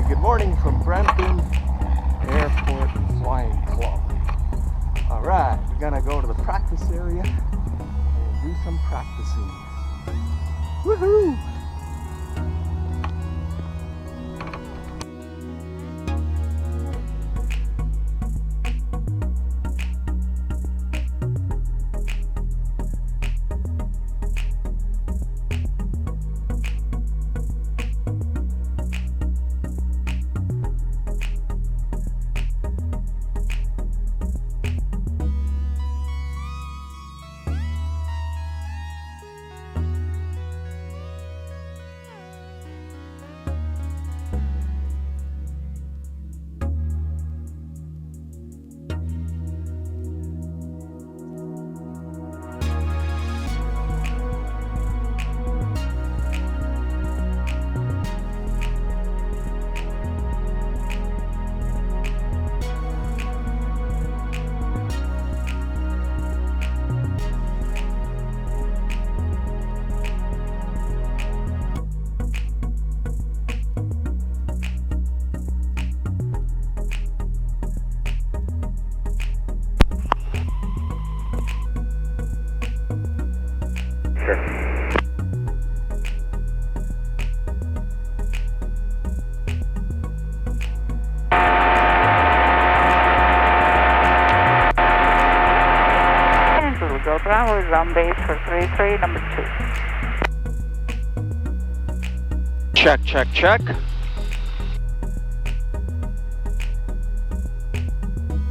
Good morning from Brampton Airport Flying Club. Alright, we're gonna go to the practice area and do some practicing. Woohoo! Runway is on base for 33, number 2. Check.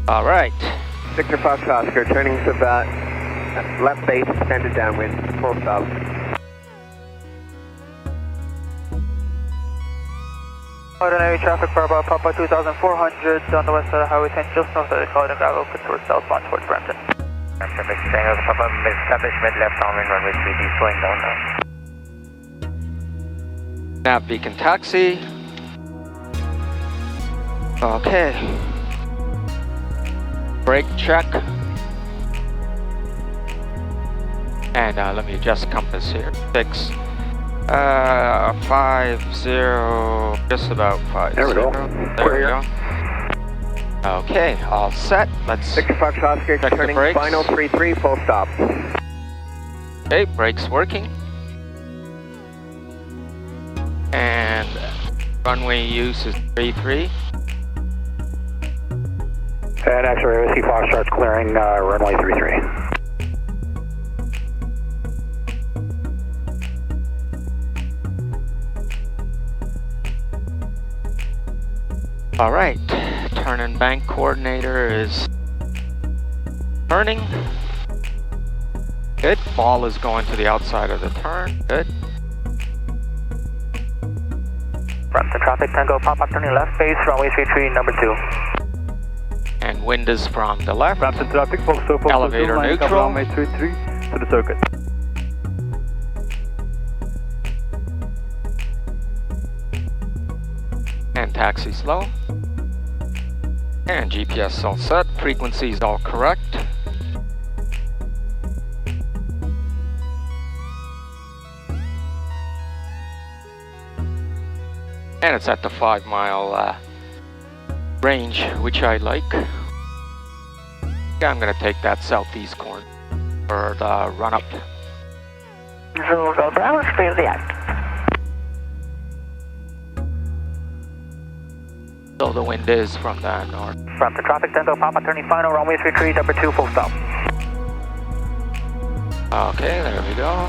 All right. Victor Fox Oscar, turning to about left base, extended downwind, full stop. Ordinary traffic for about Papa 2400 on the west side of Highway 10, just north of the Colorado Gravel, open towards southbound towards Brampton. Traffic signals, Papa, establishment left downwind, runway 3D, slowing down now. Nav beacon taxi. Okay. Brake check. And let me adjust compass here. 6, 5, 0, just about 5. There we go. There we go. Okay, all set. Let's Victor Fox Oscar, check the turning brakes. final 33, full stop. Okay, brakes working. And runway use is 33. And X-ray, C Fox starts clearing runway 33. All right, turn and bank coordinator is turning. Good, ball is going to the outside of the turn, good. Brampton traffic, Tango Papa turning left base, runway 33, number 2. And wind is from the left. Brampton traffic, Foxtrot, Elevator neutral. runway 33 to the circuit. And taxi slow. And GPS all set, frequency is all correct. And it's at the 5-mile range, which I like. Yeah, I'm gonna take that southeast corner for the run up. Zulu Go Bravo, clear the act. So the wind is from the north. Brampton traffic, Tango Papa turning final, runway 33, number 2, full stop. Okay, there we go.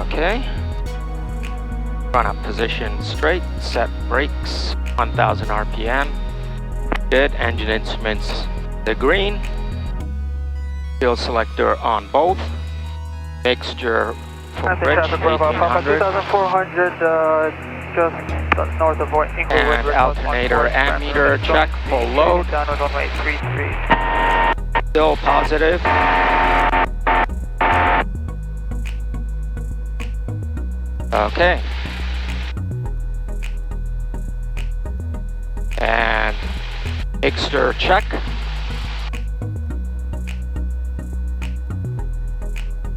Okay. Run up position straight, set brakes, 1000 RPM. Good, engine instruments the green. Fuel selector on both. Mixture for bridge, traffic for about Papa 1800. 2400, just north of Inglewood. And alternator ammeter check, full load. Downward runway 33. Still positive. Okay. And mixture check.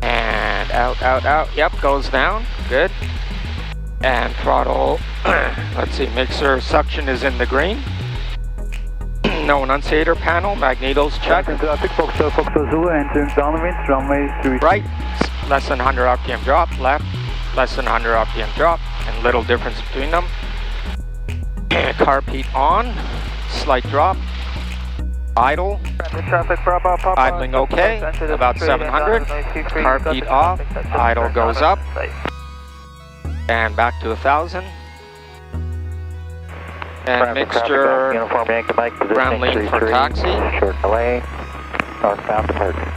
And out. Yep, goes down. Good. And throttle, let's see, mixer suction is in the green. No annunciator panel, magnetos check. Traffic, Foxtrot Zulu, entering downwind, runway 3. Right, less than 100 RPM drop. Left, less than 100 RPM drop, and little difference between them. Carpeet on, slight drop. Idle, idling okay, about 700. Carpeet off, idle goes up, and back to 1,000. And mixture, ground lane for taxi. Short delay, northbound departure.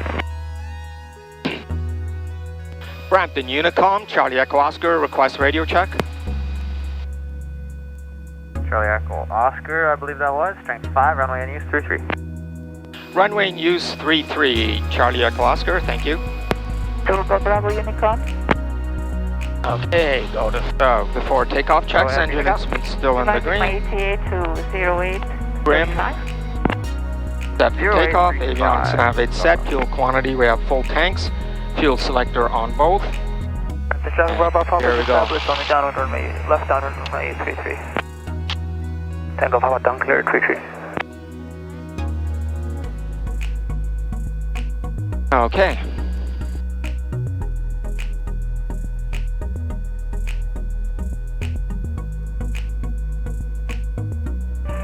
Brampton Unicom, Charlie Echo Oscar, request radio check. Charlie Echo Oscar, I believe that was. Strength 5, runway in use 33. Runway in use 33, Charlie Echo Oscar, thank you. Bravo Unicom. Okay, go to before takeoff checks, engine instrument still in the green. ETA to 08. Brim. Set for takeoff, avionics navigate set, fuel quantity, we have full tanks, fuel selector on both. Here we go. Left downwind runway 33. Tango Papa down clear 33. Okay.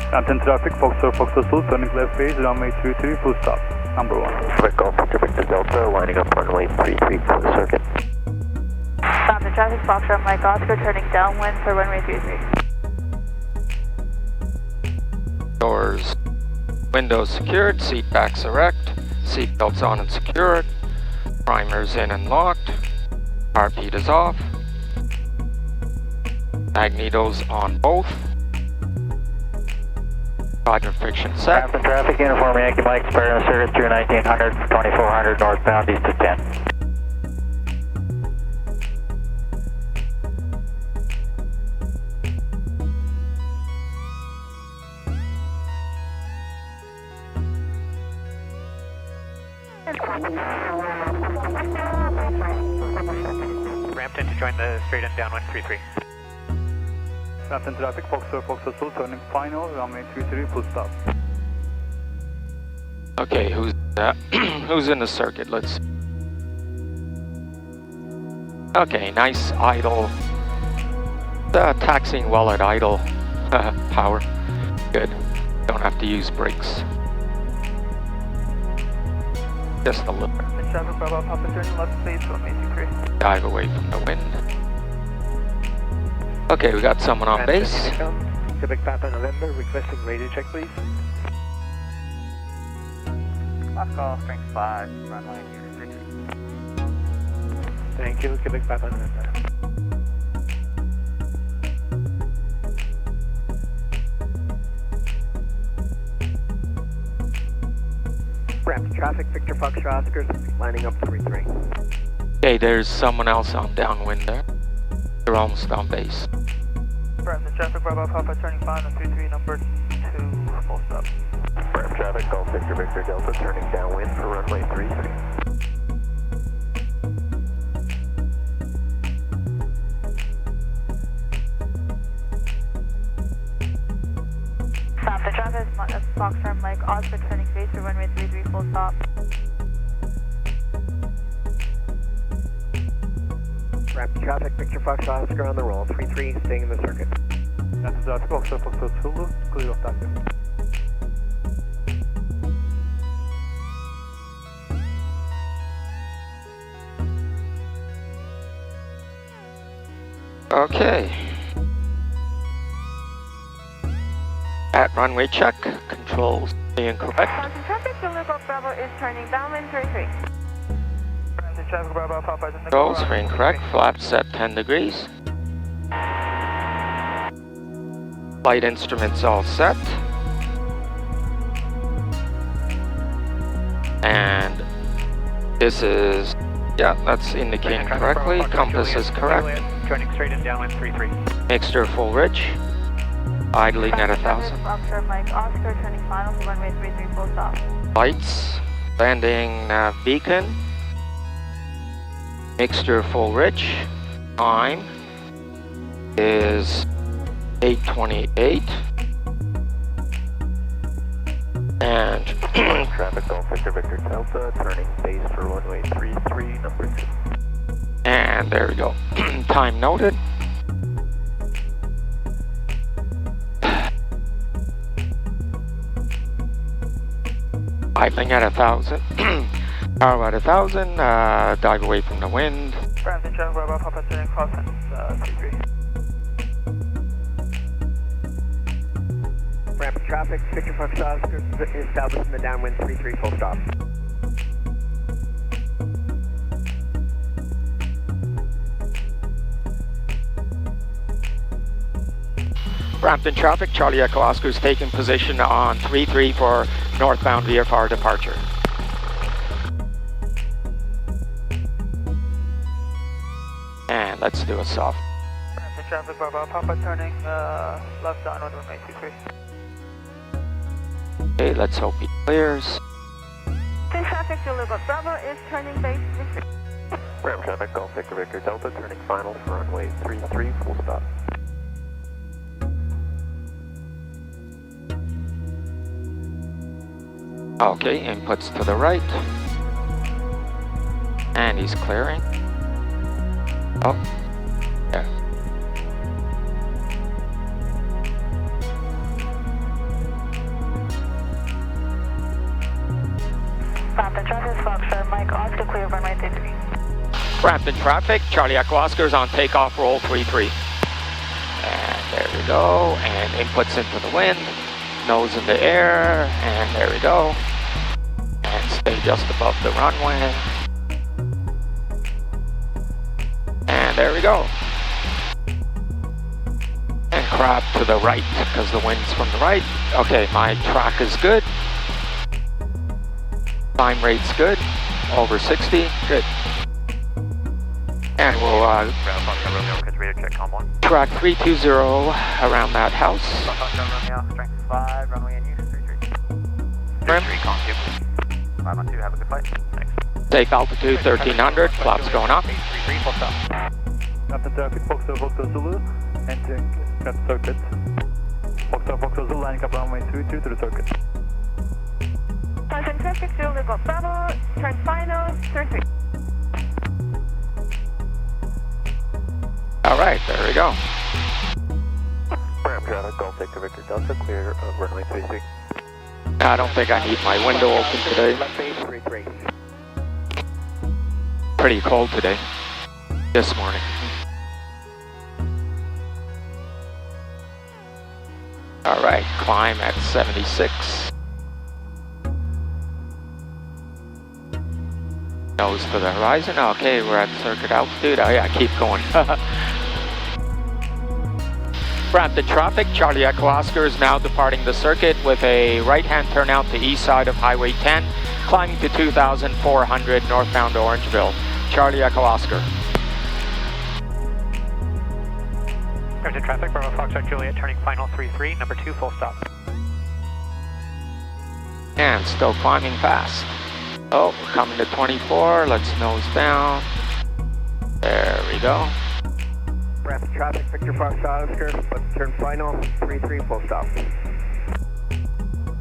Brampton traffic, Foxtrot Zulu, turning left base, runway 33, full stop. Number 1. Victor Delta, lining up runway 33 for the circuit. Brampton traffic, Foxtrot Mike Oscar, turning downwind for runway 33. Doors, windows secured, seat backs erect, seat belts on and secured, primers in and locked, carpeet is off, magnetos on both, quadrant friction set. Brampton traffic, uniform Yankee Mike, spare the circuit through 1900, 2400 northbound east of 10. Brampton to join the straight and downwind 33. Brampton traffic, Foxtrot Zulu, turning final, runway 33, full stop. Okay, who's who's in the circuit? Let's. Okay, nice idle. Taxiing well at idle power. Good. Don't have to use brakes. Just a little. Traffic Bravo Papa turning left please, runway 23. Dive away from the wind. Okay, we got someone on base. Quebec Papa November, requesting radio check please. Last call, strength 5, runway in use 33. Thank you, Quebec Papa November. Brampton traffic, Victor Foxtrot Oscar, lining up 33. Okay, there's someone else on downwind there. They're almost on base. Brampton traffic Bravo Papa turning final 33, number 2, full stop. Brampton traffic, Golf Victor Delta, turning downwind for runway 33. Brampton traffic, Foxtrot Mike Oscar turning base for runway 33, full stop. Brampton traffic, Victor Foxtrot Oscar on the roll, 33, staying in the circuit. Brampton traffic, Foxtrot Zulu, clear of taxi. Okay. At runway check, controls being correct. Brampton traffic, Uniform Bravo is turning downwind 33. Brampton traffic Bravo Papa is in the Controls are incorrect, flaps set 10 degrees. Flight instruments all set. And this is, yeah, that's indicating correctly. Compass is correct. Joining straight and downwind 33. Mixture full rich. Idling at 1,000. Foxtrot Mike Oscar turning final for runway 33, full stop. Lights, landing beacon. Mixture full rich. Time. is 828. And Traffic Golf Victor Victor Delta, turning base for runway 33, number 2. And there we go. Time noted. Idling at 1,000. Power at 1,000. Dive away from the wind. Brampton Channel Bravo, Papa turning crossing 33. Brampton traffic, Victor Foxtrot, establishing the downwind 33 full stop. Brampton traffic, Charlie Echo Oscar is taking position on 33 for northbound VFR departure. And let's do a soft. Brampton traffic, Bravo, Papa turning left on runway 23. Okay, let's hope he clears. Brampton traffic, Julia Bravo is turning base. Brampton traffic Golf Victor Victor Delta, turning final for runway 33, full stop. Okay, inputs to the right. And he's clearing. Oh, yeah. Brampton traffic, Foxtrot, Mike Oscar, clear runway 33. Brampton traffic, Charlie Echo Oscar is on takeoff, roll 33. And there we go, and inputs into the wind, nose in the air, and there we go. And stay just above the runway. And there we go. And crab to the right, because the wind's from the right. Okay, my track is good. Climb rate's good, over 60, good. And we'll track 320 around that house. Strength 5, runway in use, 33. 33, calm 512, have a good flight. Thanks. Take altitude 1300, flaps going up. 33, full stop. Brampton traffic, Foxtrot Zulu, entering that circuit. Foxtrot Zulu, lining up runway 22 to the circuit. Brampton traffic, Julia Bravo, turn final 33. All right, there we go. Brampton traffic Golf Victor Victor Delta, clear of runway 33. I don't think I need my window open today. Left base 33. Pretty cold today, this morning. All right, climb at 76. Nose to the horizon. Okay, we're at circuit altitude. Oh yeah, keep going. Brampton traffic, Charlie Echo Oscar is now departing the circuit with a right-hand turnout to east side of Highway 10, climbing to 2,400 northbound Orangeville. Charlie Echo Oscar. Brampton traffic, Bravo Foxtrot Juliet, turning final 33, number 2, full stop. And still climbing fast. Oh, we're coming to 24. Let's nose down. There we go. Brampton traffic, Victor Foxtrot Oscar, let's turn final 33 full stop.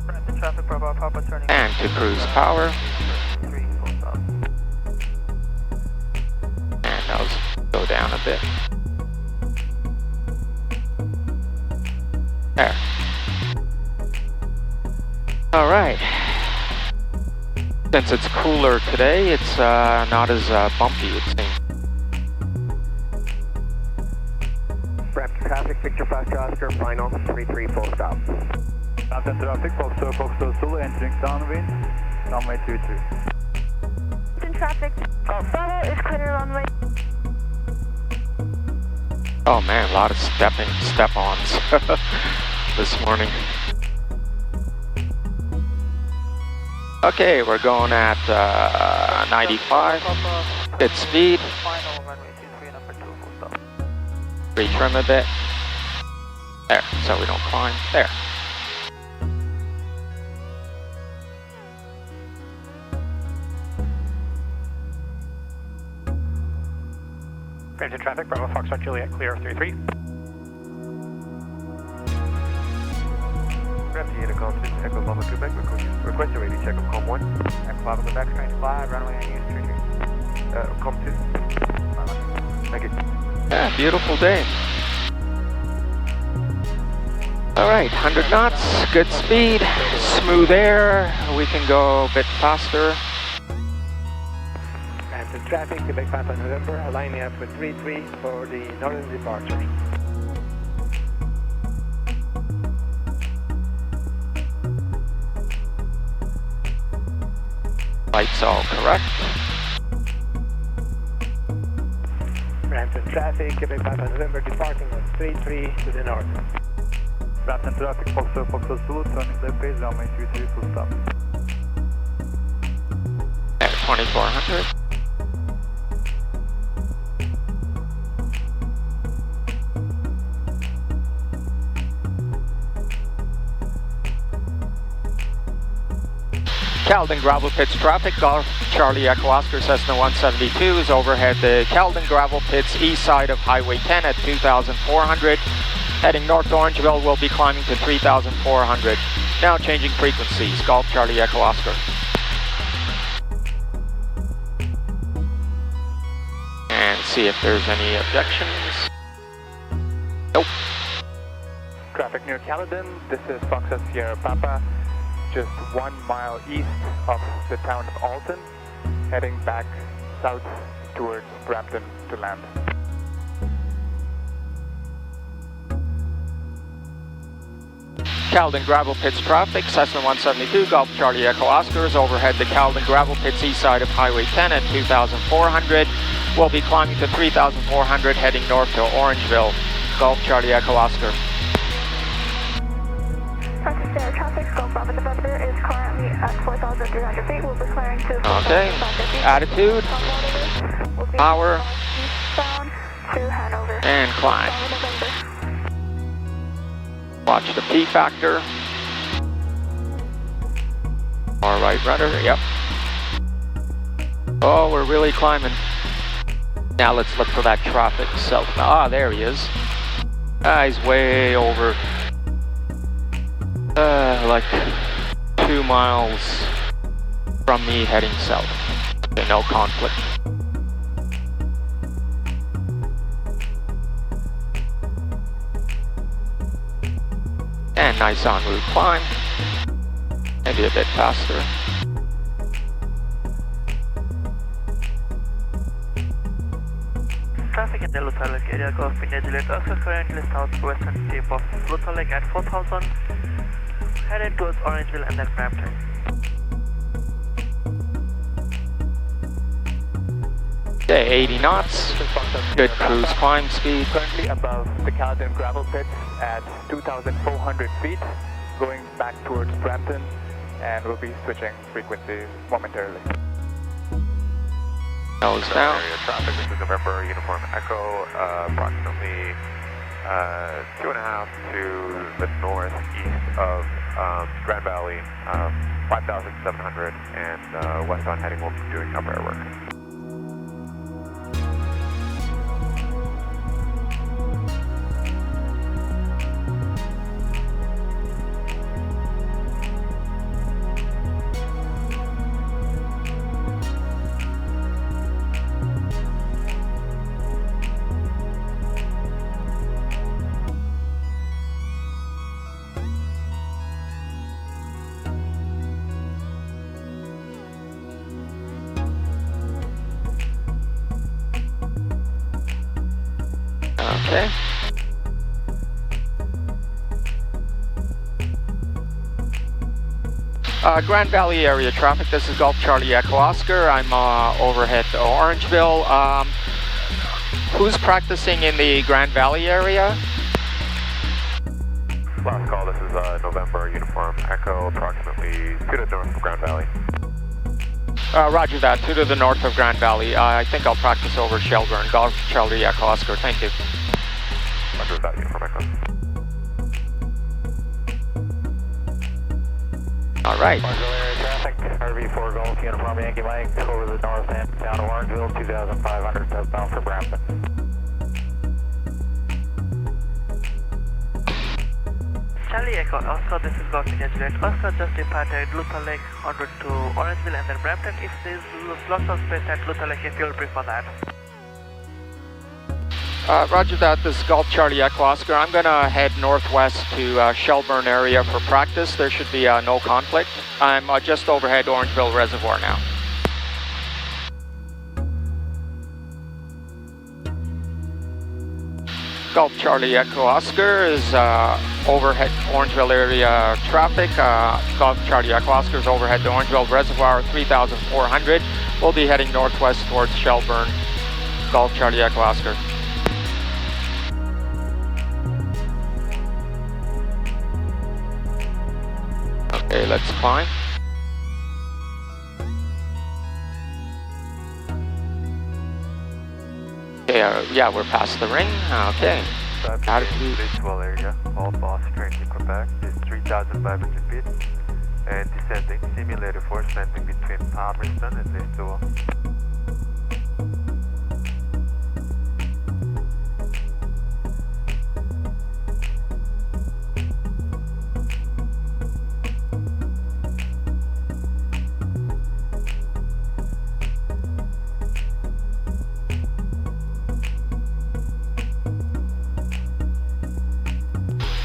Brampton traffic, Bravo, Papa turning. And to cruise power. 3, full stop. And nose go down a bit. There. All right. Since it's cooler today, it's not as bumpy, it seems. Brampton traffic, Victor Foxtrot Oscar, final 33 full stop. Brampton traffic, Foxtrot Zulu, entering downwind, runway 23. Brampton traffic, Bravo is clear runway. Oh man, a lot of step-ons this morning. Okay, we're going at 95, good speed. Final runway 23, number 2, full stop. Retrim a bit. There, so we don't climb. There. Brampton traffic, Bravo Foxtrot Juliet, clear of 33. after you call 2, Echo Loma Quebec, request a radio check of COM 1. Echo Lava Quebec, strength 5, runway unused, 33. COM 2. Thank you. Yeah, beautiful day. All right, 100 knots, good speed, smooth air. We can go a bit faster. Brampton traffic, Quebec Papa November, aligning up with 33 for the northern departure. Lights all correct. Brampton traffic, Quebec Papa November, departing on 33 to the north. Brampton traffic, Foxtrot Zulu, turning left base, runway 33, full stop. At 2400. Calden Gravel Pits traffic, Golf Charlie Echo Oscar Cessna 172 is overhead the Calden Gravel Pits east side of Highway 10 at 2,400. Heading north to Orangeville, we'll be climbing to 3,400. Now changing frequencies, Golf Charlie Echo Oscar. And see if there's any objections. Nope. Traffic near Caledon, this is Foxtrot Sierra Papa, just 1 mile east of the town of Alton, heading back south towards Brampton to land. Calden Gravel Pits traffic, Cessna 172, Golf Charlie Echo Oscar is overhead the Calden Gravel Pits east side of Highway 10 at 2,400. We'll be climbing to 3,400 heading north to Orangeville, Golf Charlie Echo Oscar. Traffic, Golf Bravo November is currently at 4,300 feet. We'll be clearing to Okay, attitude, power, eastbound to Hanover. and climb. Watch the P factor. All right, rudder, yep. Oh, we're really climbing. Now let's look for that traffic south. Ah, there he is. Ah, he's way over. Like 2 miles from me heading south. Okay, no conflict. And nice en route climb. Maybe a bit faster. Traffic in the Luther Lake area, Golf Pinedulate, also currently southwestern tip of Luther Lake at 4,000. Headed towards Orangeville and then Brampton. Okay, 80 knots. Good cruise climb speed. Currently above the Caledon Gravel Pits at 2,400 feet, going back towards Brampton, and we'll be switching frequencies momentarily. Nose down. Area traffic, this is November Uniform Echo, approximately 2.5 to the northeast of Grand Valley, 5,700, and westbound heading will be doing up air work. Okay. Grand Valley area traffic, this is Golf Charlie Echo Oscar. I'm overhead to Orangeville. Who's practicing in the Grand Valley area? Last call, this is November Uniform Echo, approximately 2 to the north of Grand Valley. Roger that, 2 to the north of Grand Valley. I think I'll practice over Shelburne. Golf Charlie Echo Oscar, thank you. Roger that, Uniform Echo. All right. Auxiliary traffic, RV4 Golf, Uniform Yankee Mike, over the north end, down to Orangeville, 2,500 southbound for Brampton. Charlie Echo Oscar, this is Golf India Juliet. Oscar just departed Luther Lake en route to Orangeville and then Brampton. If there's lots of space at Luther Lake, if you'll prefer that. Roger that, this is Golf Charlie Echo Oscar. I'm gonna head northwest to Shelburne area for practice. There should be no conflict. I'm just overhead Orangeville Reservoir now. Golf Charlie Echo Oscar is overhead Orangeville area traffic. Golf Charlie Echo Oscar is overhead to Orangeville Reservoir 3,400. We'll be heading northwest towards Shelburne. Golf Charlie Echo Oscar. Okay, let's climb. Okay, yeah, we're past the ring. Okay. Altitude visual area, all boss train to Quebec is 3,500 feet and descending, simulated force landing between Palmerston and Lisdoa.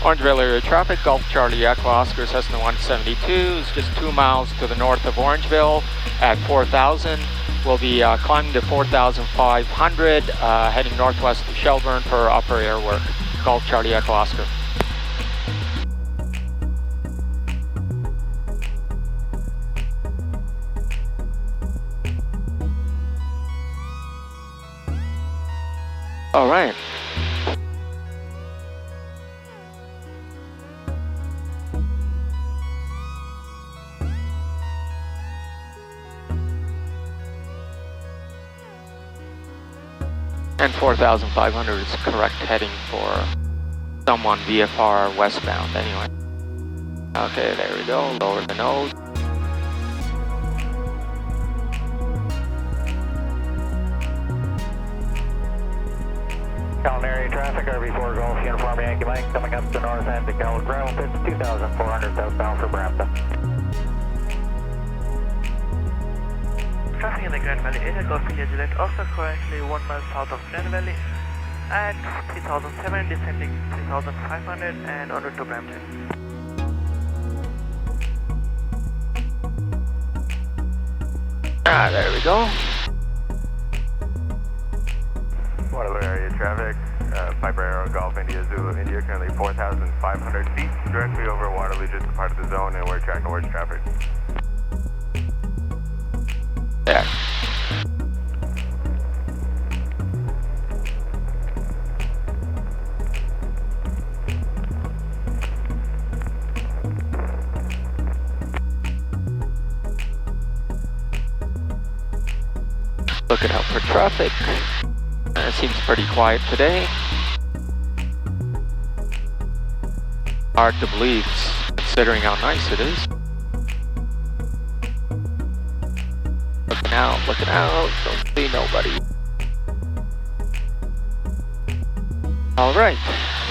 Orangeville area traffic, Golf Charlie Echo Oscar Cessna 172 is just 2 miles to the north of Orangeville at 4,000. We'll be climbing to 4,500, heading northwest to Shelburne for upper air work. Golf Charlie Echo Oscar. All right. And 4,500 is correct heading for someone VFR westbound anyway. Okay, there we go, lower the nose. Precautionary traffic, RV4 Golf Uniform Yankee Mike, coming up the north end to Calais Gravel Pits, 2,400 southbound for Brampton. Traffic in the Grand Valley area, Golf India Juliet, also currently 1 mile south of Grand Valley at 3,700, descending 3,500 and en route to Brampton. There we go. Waterloo area traffic, Piper Arrow, Golf India, Zulu India, currently 4,500 feet, directly over Waterloo, just a part of the zone, and we're tracking towards traffic. There. Looking out for traffic. It seems pretty quiet today. Hard to believe, considering how nice it is. Looking out, don't see nobody. Alright,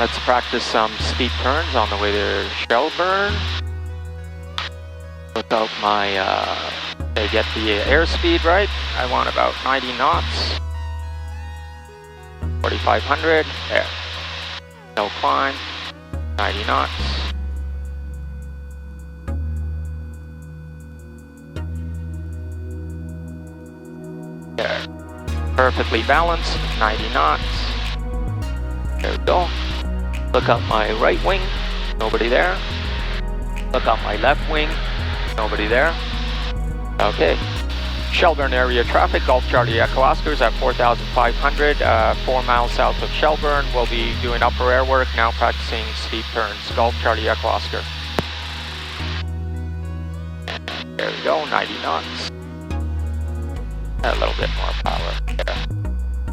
let's practice some steep turns on the way to Shelburne. Look out my, get the airspeed right. I want about 90 knots. 4,500, there. No climb, 90 knots. There. Perfectly balanced, 90 knots. There we go. Look up my right wing, nobody there. Look up my left wing, nobody there. Okay. Shelburne area traffic, Golf Charlie Echo Oscars at 4,500, 4 miles south of Shelburne. We'll be doing upper air work, now practicing steep turns. Golf Charlie Echo Oscar. And there we go, 90 knots. A little bit more power there.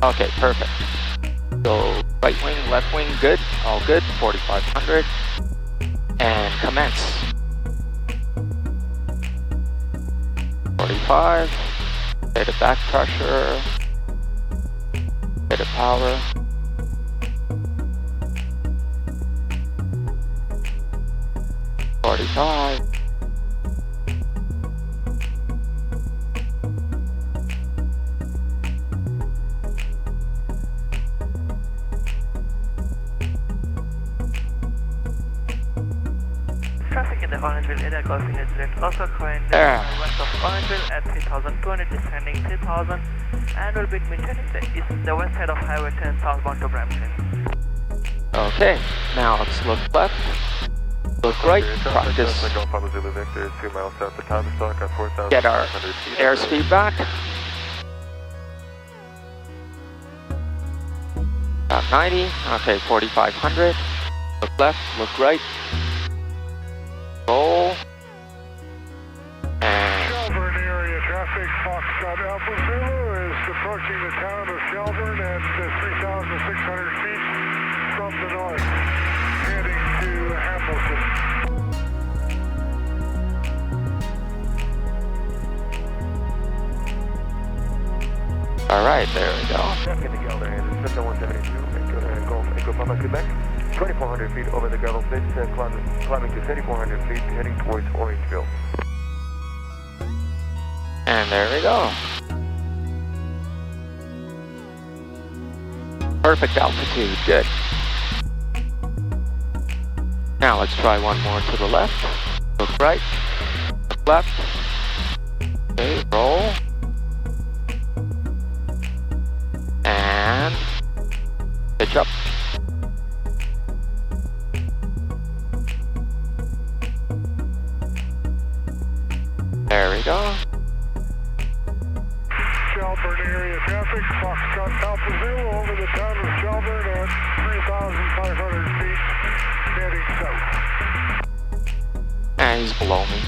Okay, perfect. So right wing, left wing, good, all good, 4,500. And commence. 45. Bit of back pressure. Bit of power. 45. Traffic in the Orangeville area golfing incident also currently There. west of Orangeville at 3200, descending 3000, and will be maintaining the west side of Highway 10 southbound to Brampton. Okay, now let's look left. Look right. Practice. Golf Papa Zulu Victor, 2 miles south of Tavistock at 4,500 Get our feet. airspeed back. About 90. Okay, 4,500. Look left. Look right. Roll. And Shelburne area traffic, Foxtrot Alpha Zulu is approaching the town of Shelburne at 3,600 feet from the north, heading to Hamilton. all right, there we go. Traffic in the Gelder and Cessna 172, Golf Echo Papa Quebec, 2,400 feet over the gravel pits, climbing to 3,400 feet, heading towards Orangeville. And there we go. Perfect altitude, good. Now let's try one more to the left. Look right, look left. Okay, roll. And pitch up. There we go. Shelburne area traffic, Foxtrot Alpha Zulu over the town of Shelburne at 3,500 feet, heading south. And he's below me.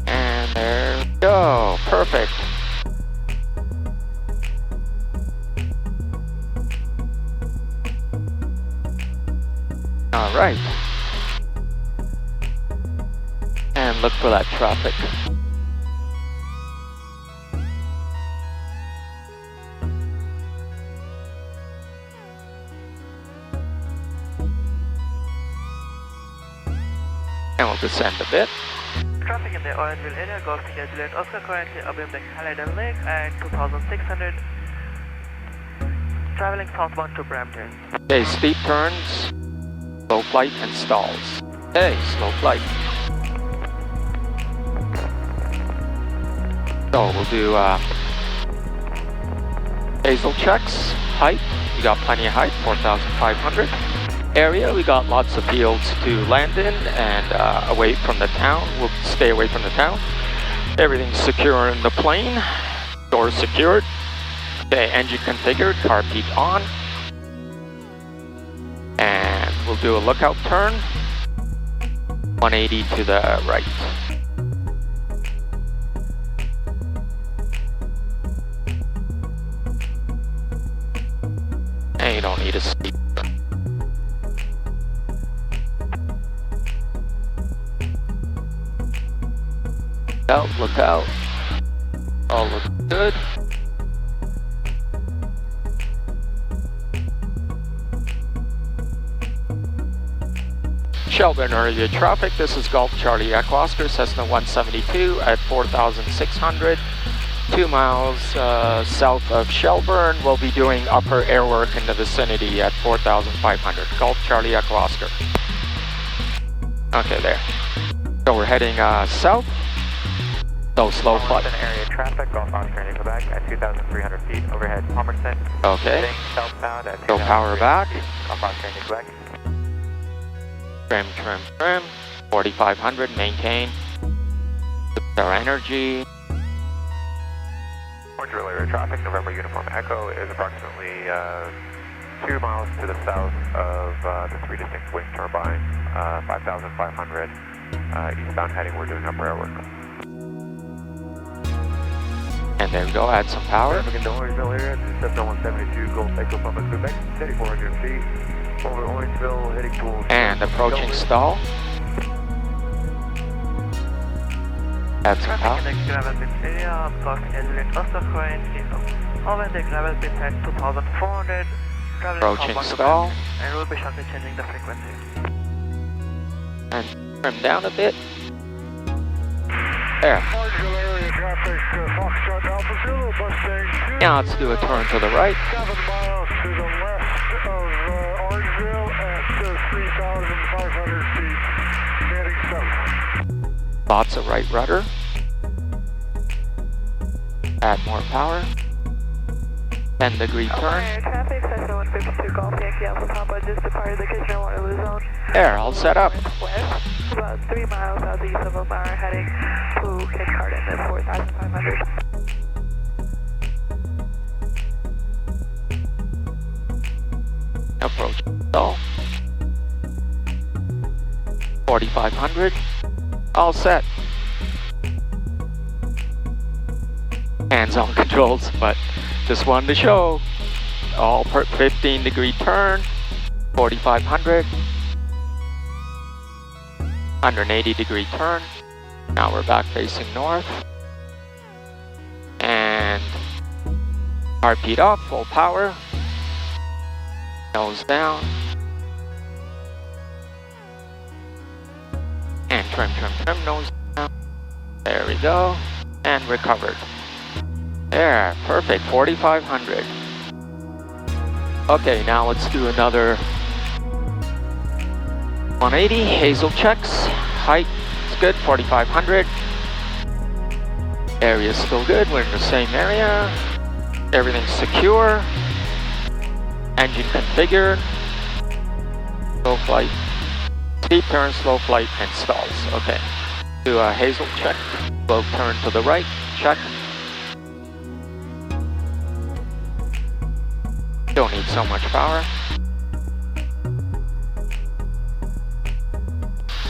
And there we go. Perfect. All right. And look for that traffic. And we'll descend a bit. Traffic in the Orangeville area golfing incident also currently abeam the Caledon Lake at 2600, traveling southbound to Brampton. Okay, steep turns, slow flight, and stalls. Okay, slow flight. So we'll do basal checks. Height, we got plenty of height, 4,500. Area, we got lots of fields to land in and away from the town. We'll stay away from the town. Everything's secure in the plane. Doors secured. Okay, engine configured, car peak on. And we'll do a lookout turn. 180 to the right. And you don't need a steep. Look out. All looks good. Shelburne area traffic. This is Golf Charlie Echo Oscar, Cessna 172 at 4,600. 2 miles south of Shelburne. We'll be doing upper airwork in the vicinity at 4,500. Golf Charlie Echo Oscar. Okay, there. So we're heading south. So slow flight. Palmerston area traffic, Golf Oscar in Quebec at 2,300 feet, overhead Palmerston. Okay. Heading southbound at So power back. Golf Oscar in Quebec. Trim, trim, trim. 4,500, maintain. Our energy. Orangeville area traffic, November Uniform Echo is approximately 2 miles to the south of the 3 distinct wind turbines, 5,500 eastbound heading. We're doing upper airwork. And there we go, add some power. Traffic in the Orangeville area, Cessna 172, Golf Echo Papa Quebec, 3,400 feet, over Orangeville, heading towards... And approaching stall. Add some power. Traffic in the gravel pit area of golfing incident also currently over the gravel pit at 2,400, traveling Approaching southbound to stall. Brampton, and we'll be shortly changing the frequency. And trim down a bit. There. Marginal area traffic, Foxtrot Alpha Zulu, Mustang 2. Now let's do a turn to the right. 7 miles to the west of Orangeville at 3,500 feet, heading south. Lots of right rudder. Add more power. 10-degree turn. Air traffic, Cessna 152 Golf Yankee Alpha Papa, just departed the Kitchener-Waterloo zone. There, all set up. West, about 3 miles southeast of Elmira, heading to Cape Carden at 4,500. Approach stall. 4,500. All set. Hands-on controls, but just wanted to show. All 15-degree turn. 4,500. 180-degree turn. Now we're back facing north. And RP'd off, full power. Nose down. And trim, nose down. There we go. And recovered. There, perfect, 4,500. Okay, now let's do another 180, hazel checks. Height is good, 4,500. Area's still good, we're in the same area. Everything's secure. Engine configured. Slow flight. Steep turn, slow flight, and stalls. Okay. Do a hazel check. Slow turn to the right. Check. Don't need so much power.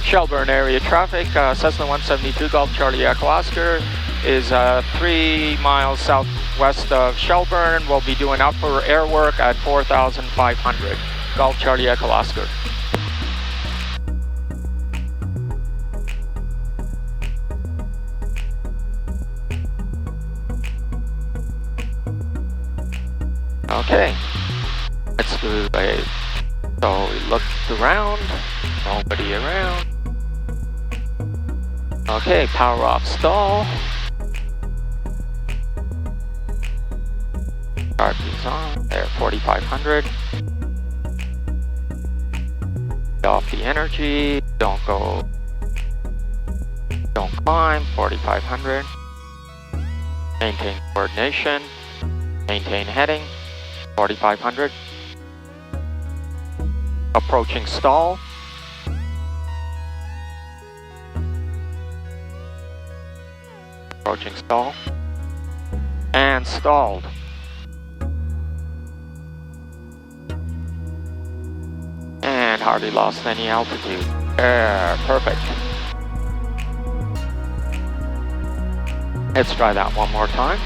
Shelburne area traffic. Cessna 172 Golf Charlie Echo Oscar is 3 miles southwest of Shelburne. We'll be doing upper air work at 4,500. Golf Charlie Echo Oscar. Okay, let's do a, so we looked around, nobody around. Okay, power off stall. RP's on, there, 4,500. Off the energy, don't climb, 4,500. Maintain coordination, maintain heading. 4,500. Approaching stall. Approaching stall. And stalled. And hardly lost any altitude. There, perfect. Let's try that one more time.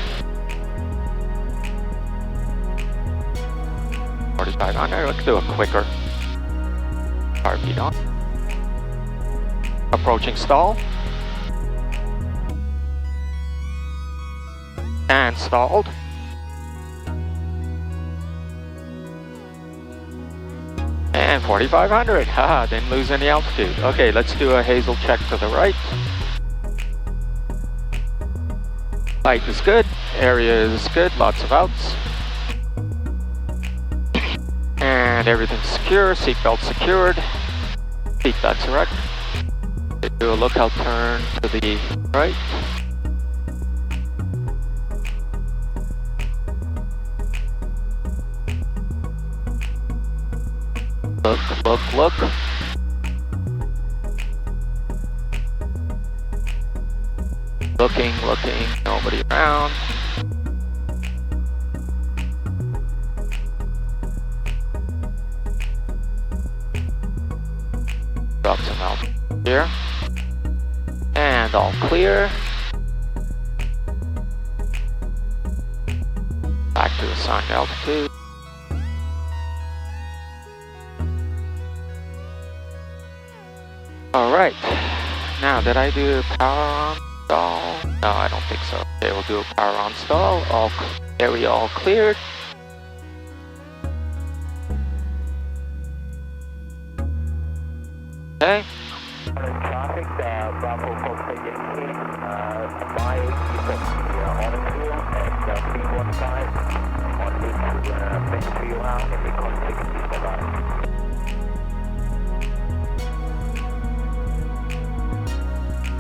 4,500, let's do a quicker. RP on. Approaching stall. And stalled. And 4,500, haha, didn't lose any altitude. Okay, let's do a hazel check to the right. Light is good, area is good, lots of outs. And everything's secure, seatbelt secured. Seatbelt's erect. Do a lookout turn to the right. Look. Looking, nobody around. Drop some altitude here. And all clear. Back to assigned altitude. Alright. Now, did I do power on stall? No, I don't think so. Okay, we'll do a power on stall. Area all cleared. Okay. Bravo Fox Yankee, 5 east of Orangeville and 315 on route to Venezuela and recon 67.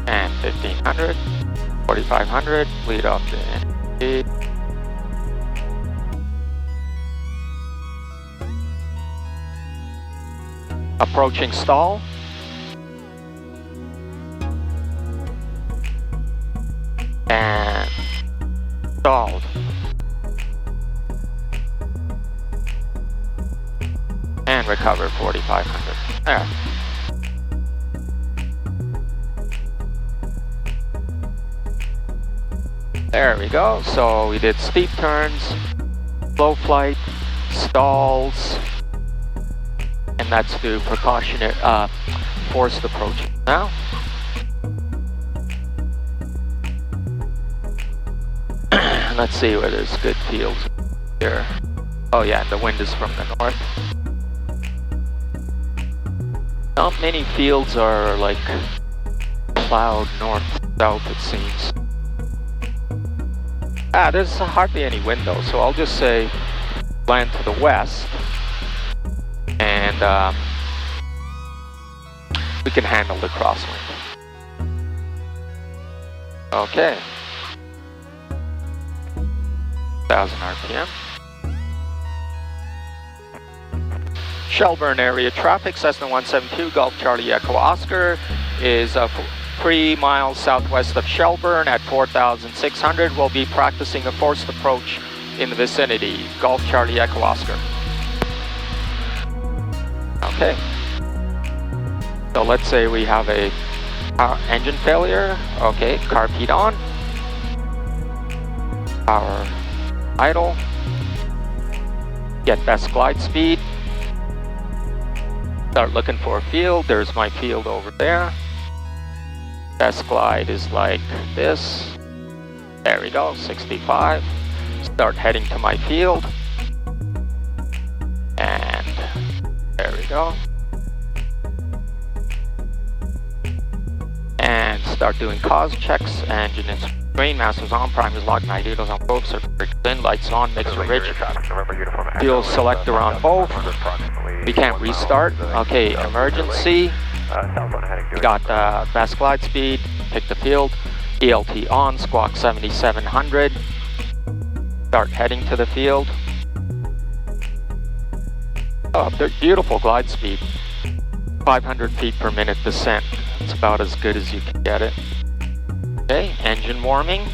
And 1500, 4500, lead off to ND. Approaching stall. And stalled. And recover 4500. There. There we go. So we did steep turns, slow flight, stalls, and that's the precautionary forced approach. Now, let's see where there's good fields here. Oh yeah, the wind is from the north. Not many fields are like plowed north-south, it seems. There's hardly any wind though, so I'll just say land to the west, and we can handle the crosswind. Okay. 1000 RPM. Shelburne area traffic, Cessna 172, Golf Charlie Echo Oscar is 3 miles southwest of Shelburne at 4,600. We'll be practicing a forced approach in the vicinity. Golf Charlie Echo Oscar. Okay. So let's say we have a engine failure. Okay, carb heat on. Power idle. Get best glide speed. Start looking for a field. There's my field over there. Best glide is like this. There we go, 65. Start heading to my field. And there we go. And start doing cause checks. Engine and drain masters on, primers locked, magnetos on both, circuit in, lights on, mixer rich. Fuel selector on both. We can't restart. Okay, emergency. We got best glide speed, pick the field, ELT on, squawk 7700. Start heading to the field. Oh, beautiful glide speed. 500 feet per minute descent. It's about as good as you can get it. Okay, engine warming.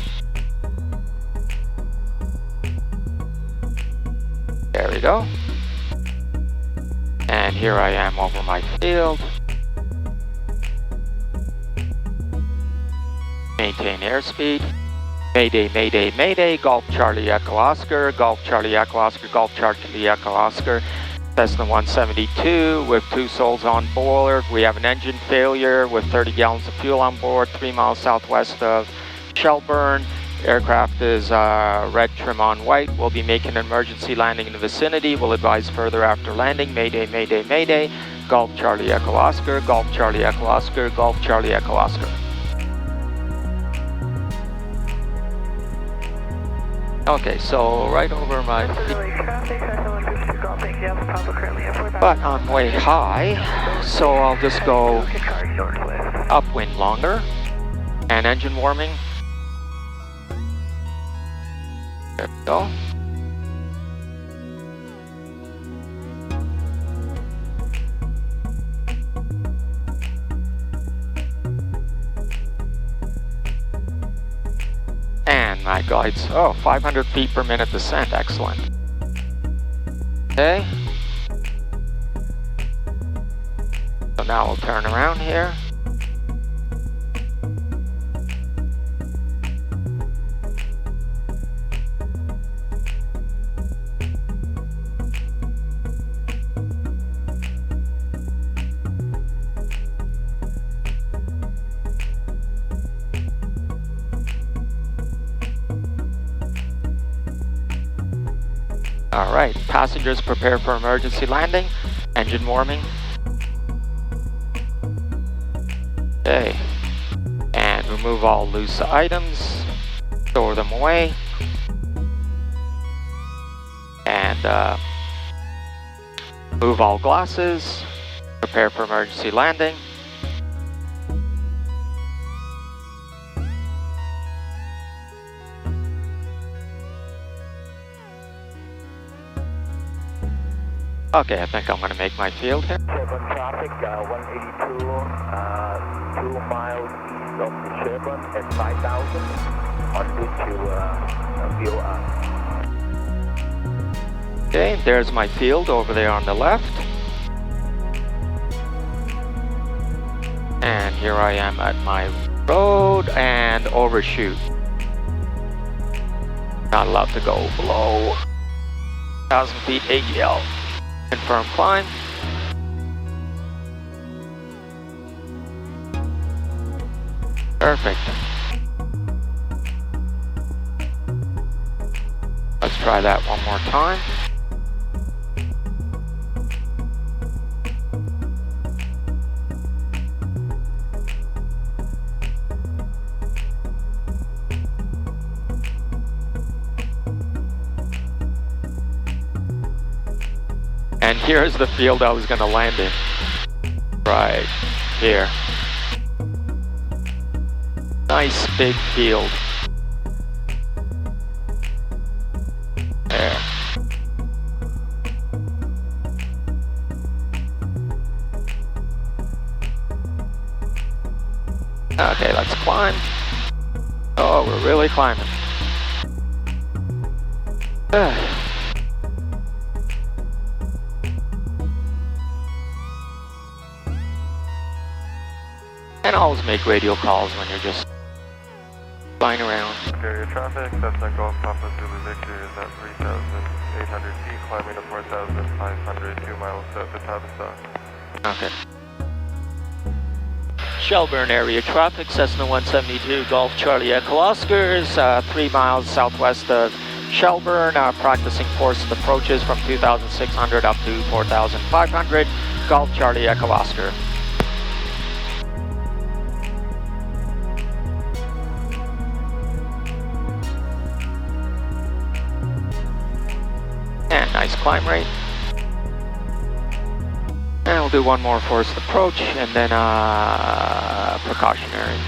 There we go. And here I am over my field. Maintain airspeed. Mayday, mayday, mayday. Golf Charlie Echo Oscar. Golf Charlie Echo Oscar. Golf Charlie Echo Oscar. Cessna 172 with 2 souls on board. We have an engine failure with 30 gallons of fuel on board. 3 miles southwest of Shelburne. Aircraft is red trim on white. We'll be making an emergency landing in the vicinity. We'll advise further after landing. Mayday, mayday, mayday. Golf Charlie Echo Oscar. Golf Charlie Echo Oscar. Golf Charlie Echo Oscar. Okay, so right over my but I'm way high, so I'll just go upwind longer. And engine warming. There we go. And my glides, 500 feet per minute descent, excellent. Okay. So now we'll turn around here. All right, passengers prepare for emergency landing. Engine warming. Okay. remove all loose items, store them away, and move all glasses, prepare for emergency landing. Okay, I think I'm going to make my field here. Shelburne traffic, 182, 2 miles east of the Shelburne at 5,000 on route to VOR. Okay, there's my field over there on the left. And here I am at my road and overshoot. Not allowed to go below 1,000 feet AGL. Confirm climb. Perfect. Let's try that one more time. And here's the field I was going to land in. Right here. Nice big field. There. Okay, let's climb. Oh, we're really climbing. And always make radio calls when you're just flying around. Area traffic, Cessna Golf Papa Zulu Victor is at 3,800 feet, climbing to 4,500, 2 miles south of Tavistock. Okay. Shelburne area traffic, Cessna 172 Golf Charlie Echo Oscars, 3 miles southwest of Shelburne, practicing forced approaches from 2,600 up to 4,500, Golf Charlie Echo Oscar. And nice climb rate. And we'll do one more forced approach and then precautionary.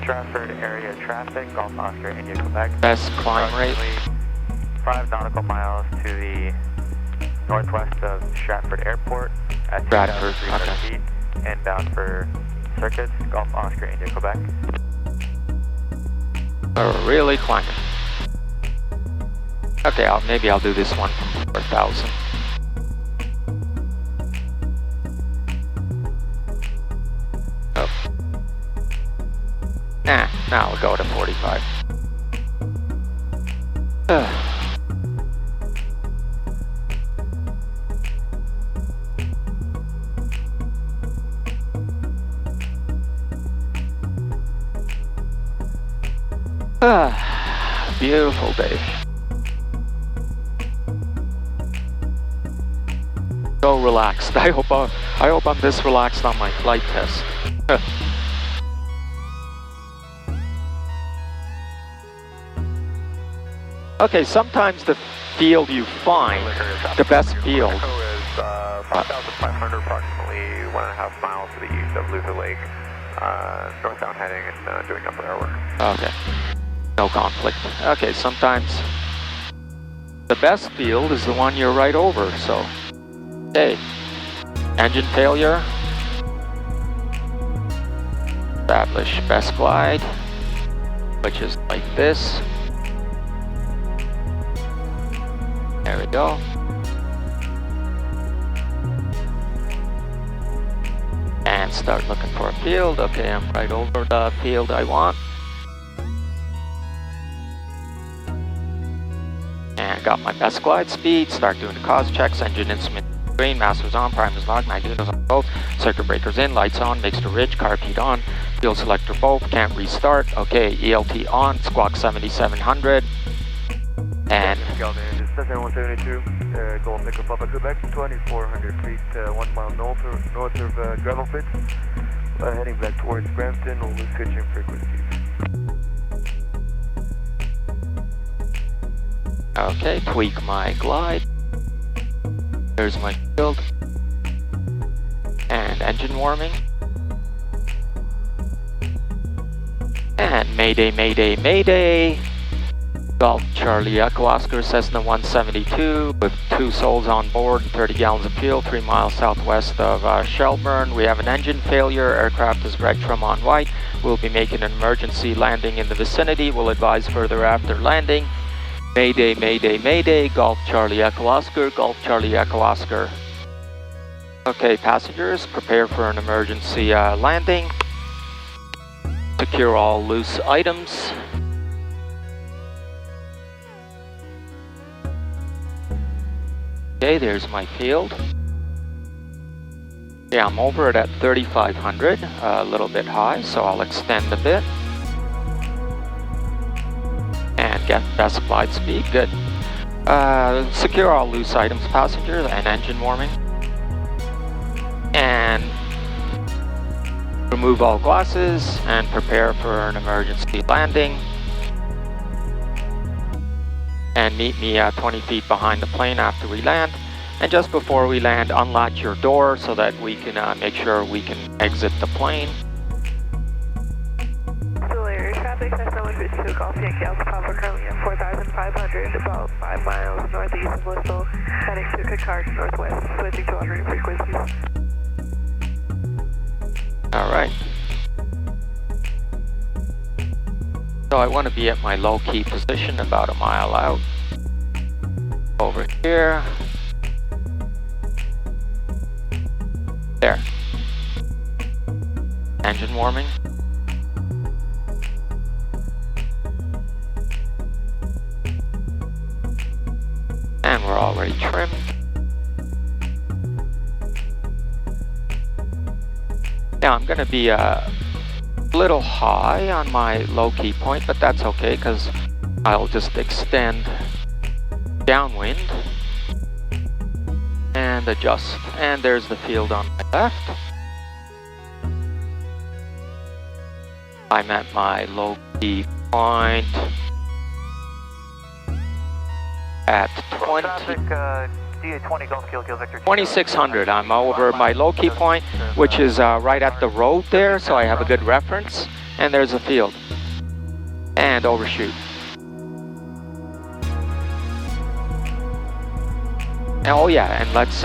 Stratford area traffic, Golf Oscar, India, Quebec. Best climb rate. 5 nautical miles to the northwest of Stratford Airport at 2,300 feet and bound for circuits, Golf Oscar, India, Quebec. We're really climbing. Okay, maybe I'll do this one from 4,000. Oh. Nah, now we'll go to 45. Beautiful day. So relaxed. I hope I'm this relaxed on my flight test. Okay, sometimes the field you find, the best field. Echo is 5,500, approximately 1.5 miles to the east of Luther Lake, northbound heading and doing upper air work. Okay, no conflict. Okay, sometimes the best field is the one you're right over, so. Okay, engine failure. Establish best glide, which is like this. There we go. And start looking for a field. Okay, I'm right over the field I want. And got my best glide speed. Start doing the cause checks. Engine instrument green, masters on, primers locked, magnetos on both, circuit breakers in, lights on, mixed ridge, carb heat on, fuel selector both, can't restart. Okay, ELT on, squawk 7700. And Cessna 172, Golf Nickel Papa Quebec, 2,400 feet, 1 mile north of Gravel Pits. Heading back towards Brampton, we'll be switching frequencies. Okay, tweak my glide. There's my field. And engine warming. And mayday, mayday, mayday. Golf Charlie Echo Oscar Cessna 172 with 2 souls on board and 30 gallons of fuel, 3 miles southwest of Shelburne. We have an engine failure. Aircraft is red trim on white. We'll be making an emergency landing in the vicinity. We'll advise further after landing. Mayday, mayday, mayday. Golf Charlie Echo Oscar, Golf Charlie Echo Oscar. Okay, passengers, prepare for an emergency landing. Secure all loose items. Okay, there's my field. Yeah, I'm over it at 3,500, a little bit high, so I'll extend a bit. And get best glide speed, good. Secure all loose items, passengers, and engine warming. And remove all glasses and prepare for an emergency landing. And meet me 20 feet behind the plane after we land. And just before we land, unlatch your door so that we can make sure we can exit the plane. Air traffic, Cessna 152, Golf Yankee Alpha Papa, currently at 4,500, about 5 miles northeast of Bristol, heading to Picard northwest, switching to alternate frequencies. Alright. So I want to be at my low-key position about a mile out. Over here. There. Engine warming. And we're already trimmed. Now I'm going to be a little high on my low-key point, but that's okay because I'll just extend downwind and adjust. And there's the field on my left. I'm at my low-key point at 2600. I'm over my low-key point, which is right at the road there, so I have a good reference. And there's a field. And overshoot. Oh yeah, and let's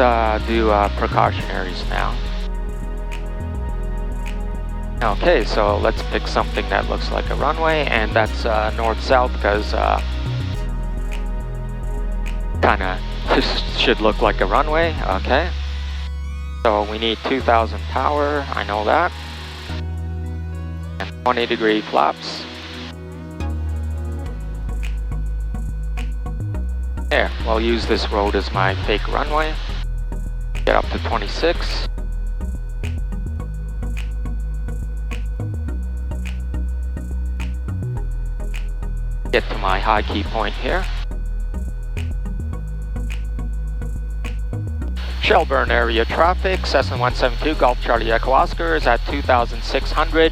do precautionaries now. Okay, so let's pick something that looks like a runway, and that's north-south because kinda should look like a runway. Okay, so we need 2,000 power, I know that, and 20-degree flaps. There, we'll use this road as my fake runway. Get up to 26. Get to my high key point here. Shelburne area traffic, Cessna 172, Golf Charlie Echo Oscar is at 2,600,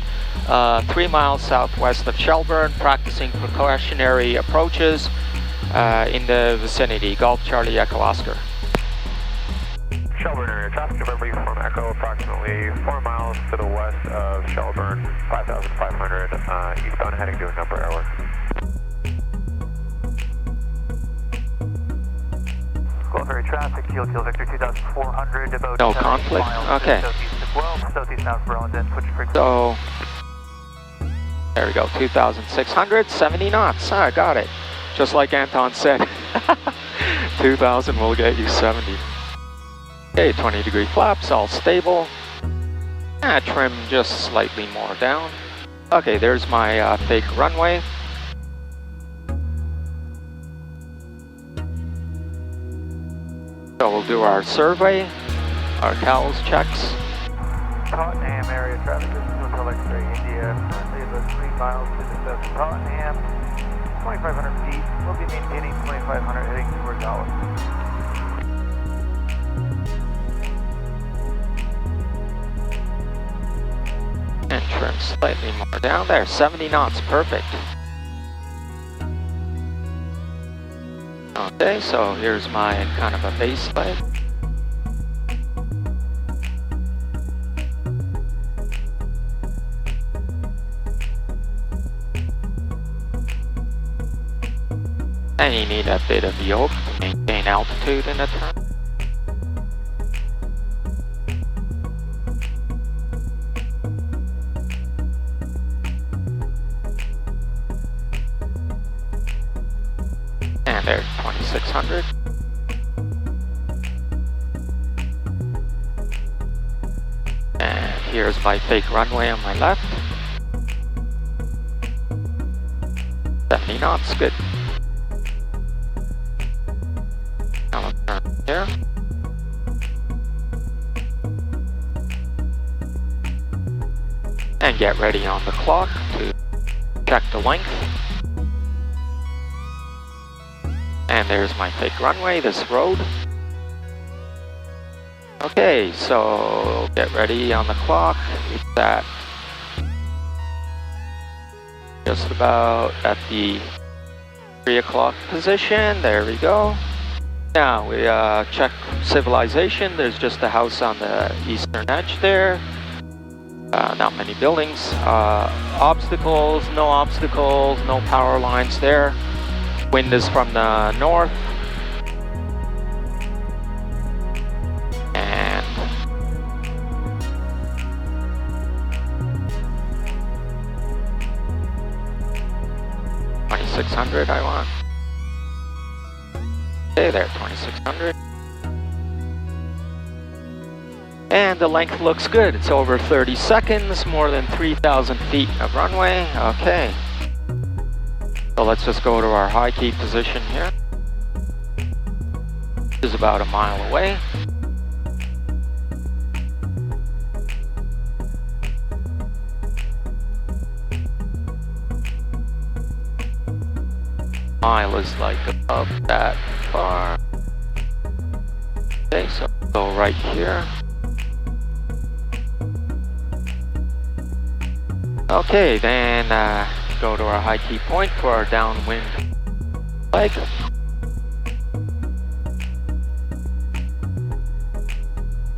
3 miles southwest of Shelburne, practicing precautionary approaches in the vicinity. Golf Charlie Echo Oscar. Shelburne area traffic, November from Echo, approximately 4 miles to the west of Shelburne, 5,500, eastbound heading to a number error. Golf area traffic, Kilo Victor 2,400, about no conflict, miles okay. southeast of Guelph, southeast now of Burlington, switch frequency. So, there we go, 2,600, 70 knots, I got it. Just like Anton said, 2,000 will get you 70. Okay, 20-degree flaps, all stable. Trim just slightly more down. Okay, there's my fake runway. So we'll do our survey, our CALS checks. Tottenham area traffic, this is Hotel X-ray India, currently about 3 miles to the south of Tottenham, 2,500 feet, we'll be maintaining 2,500 heading towards Alice. slightly more down there. 70 knots, perfect. Okay, so here's my kind of a base leg. And you need a bit of yoke to maintain altitude in a turn. And there's 2600. And here's my fake runway on my left. 70 knots, good. Now let's turn here. And get ready on the clock to check the length. And there's my fake runway, this road. Okay, so get ready on the clock. It's at just about at the 3 o'clock position. There we go. Now we check civilization. There's just a house on the eastern edge there. Not many buildings. Obstacles, no power lines there. Wind is from the north. And 2600 I want. Okay, there, 2600. And the length looks good. It's over 30 seconds, more than 3,000 feet of runway. Okay. So let's just go to our high key position here. This is about a mile away. Mile is like above that far. Okay, so go right here. Okay, then go to our high key point for our downwind leg.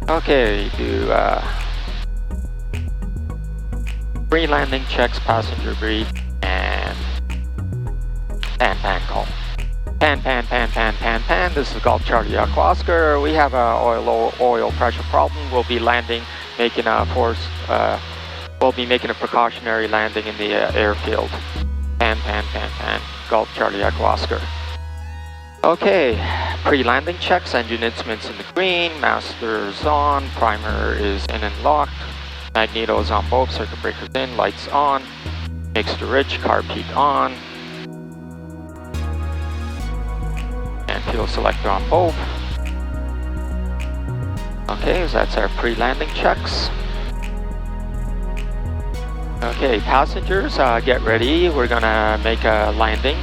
Okay, do pre-landing checks, passenger brief, and pan call. Pan. This is Golf Charlie Echo Oscar. We have a oil pressure problem. We'll be landing, making a we'll be making a precautionary landing in the airfield. Pan. Golf Charlie Echo Oscar. Okay, pre-landing checks, engine instruments in the green, master's on, primer is in and locked, magnetos on both, circuit breakers in, lights on, mixture rich, carb heat on, and fuel selector on both. Okay, so that's our pre-landing checks. Okay, passengers, get ready. We're gonna make a landing,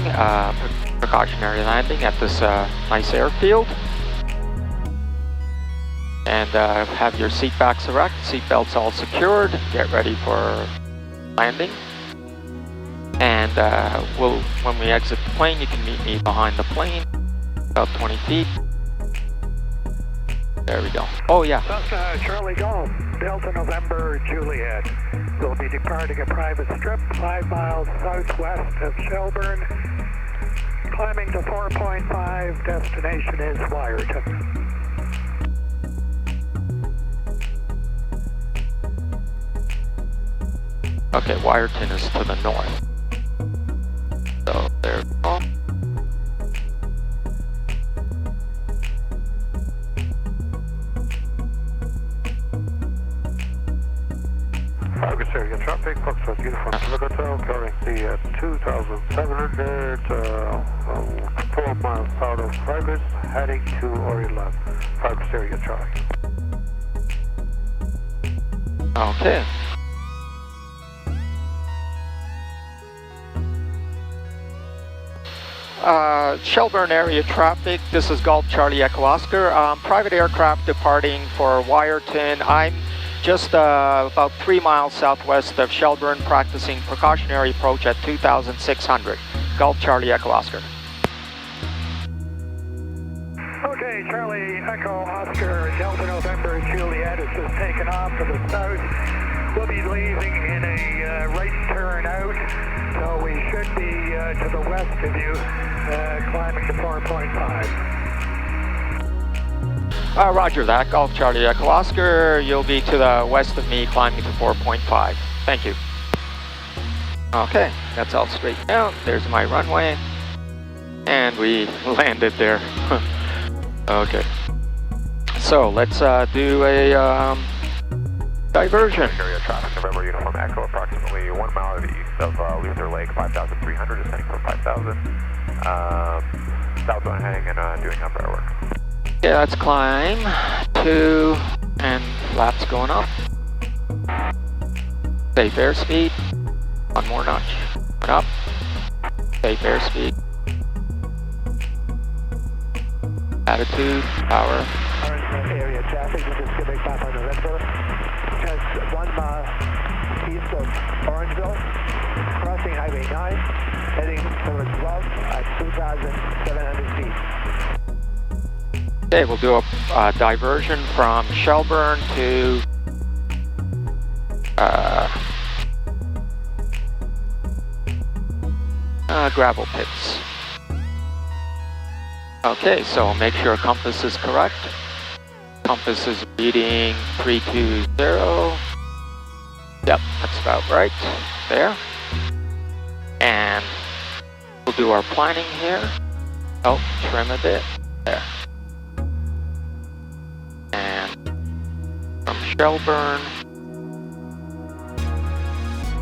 precautionary landing at this nice airfield. And have your seat backs erect, seat belts all secured. Get ready for landing. And when we exit the plane, you can meet me behind the plane, about 20 feet. There we go. Oh yeah. Cessna Charlie Golf, Delta November Juliet. We'll be departing a private strip 5 miles southwest of Shelburne. Climbing to 4.5, destination is Wyerton. Okay, Wyerton is to the north. So there we go. Area traffic, Foxtrot Uniform Sugar Hotel, currently at 2,700, 12 miles south of Fargus, heading to Oriola, Fargus area traffic. Okay. Shelburne area traffic, this is Golf Charlie Echo Oscar. Private aircraft departing for Wyerton. I'm just about 3 miles southwest of Shelburne, practicing precautionary approach at 2,600. Golf Charlie Echo Oscar. Okay, Charlie Echo Oscar, Delta November Juliet has just taken off to the south. We'll be leaving in a right turn out, so we should be to the west of you, climbing to 4.5. Roger that, Golf Charlie Echo Oscar. You'll be to the west of me, climbing to 4.5. Thank you. Okay, that's all straightened out. There's my runway. And we landed there. Okay. So let's do a diversion. Area traffic, November Uniform Echo, approximately 1 mile to the east of Luther Lake, 5,300, descending from 5,000. Southbound heading and doing umbrella work. Okay, let's climb 2 and flaps going up. Safe airspeed. 1 more notch. Going up. Safe airspeed. Attitude, power. Current area traffic, this is Quebec Papa November. Just 1 mile east of Orangeville, crossing Highway 9, heading towards Guelph at 2,700 feet. Okay, we'll do a diversion from Shelburne to gravel pits. Okay, so make sure compass is correct. Compass is reading 320. Yep, that's about right there. And we'll do our planning here. Oh, trim a bit. There. And from Shelburne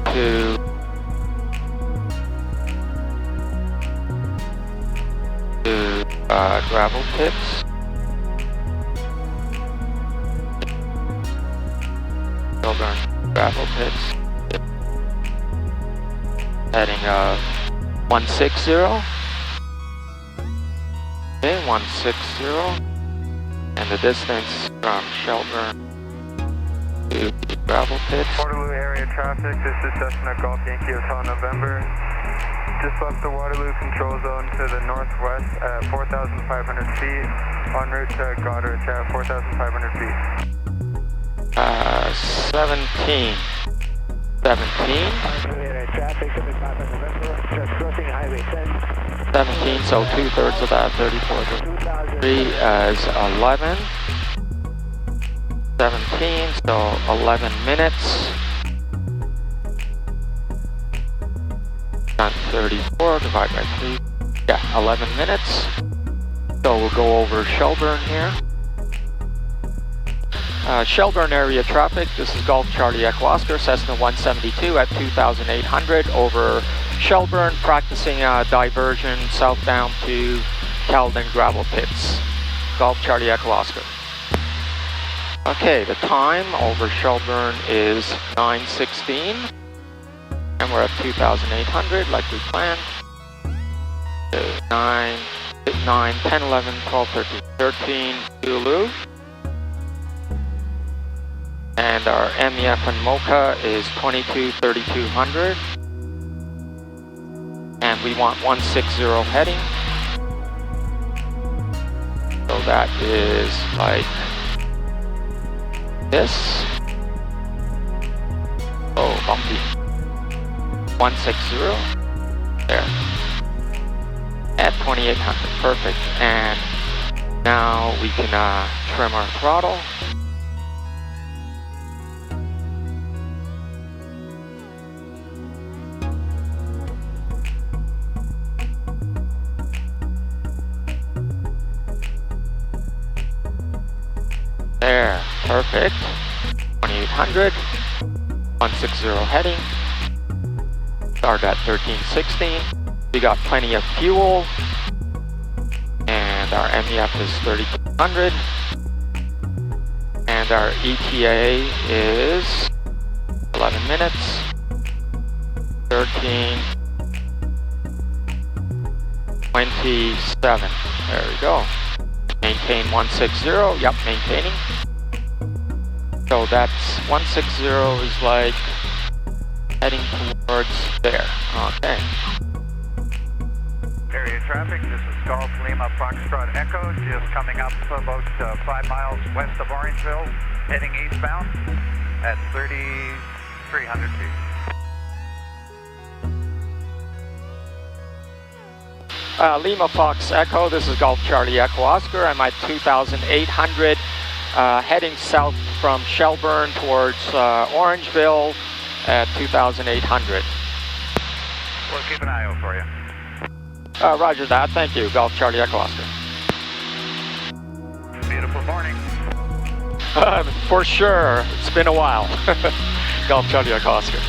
to gravel pits. Shelburne gravel pits. Heading 160. Okay, 160. And the distance from Shelburne to the gravel pits. Waterloo area traffic, this is Cessna Golf Yankee Hotel November. Just left the Waterloo control zone to the northwest at 4,500 feet, en route to Goddard at 4,500 feet. 17. 17. Traffic, November, just crossing Highway 10. 17, so 2/3 of that, 34. 3 as 11. 17, so 11 minutes. Not 34, divide by 3. Yeah, 11 minutes. So we'll go over Shelburne here. Shelburne area traffic, this is Golf Charlie Echo Oscar, Cessna 172 at 2,800 over Shelburne, practicing diversion southbound to Caledon Gravel Pits. Golf Charlie Echo Oscar. Okay, the time over Shelburne is 9:16. And we're at 2,800 like we planned. 9, 10, 11, 12, 13, 13 Zulu. And our MEF and MOCA is 22, 3,200. And we want 160 heading. So that is like this. Oh, bumpy. 160. There. At 2,800. Perfect. And now we can trim our throttle. There, perfect. 2,800, 160 heading. Start at 1316. We got plenty of fuel, and our MEF is 3,200, and our ETA is 11 minutes. 13:27. There we go. Maintain 160. Yep, maintaining. So that's 160 is like heading towards there. Okay. Area traffic, this is Golf Lima Foxtrot Echo, just coming up about 5 miles west of Orangeville, heading eastbound at 3,300 feet. Lima Fox Echo, this is Golf Charlie Echo Oscar. I'm at 2,800, heading south from Shelburne towards Orangeville at 2,800. We'll keep an eye out for you. Roger that, thank you. Golf Charlie Echo Oscar. Beautiful morning. For sure, it's been a while. Golf Charlie Echo Oscar.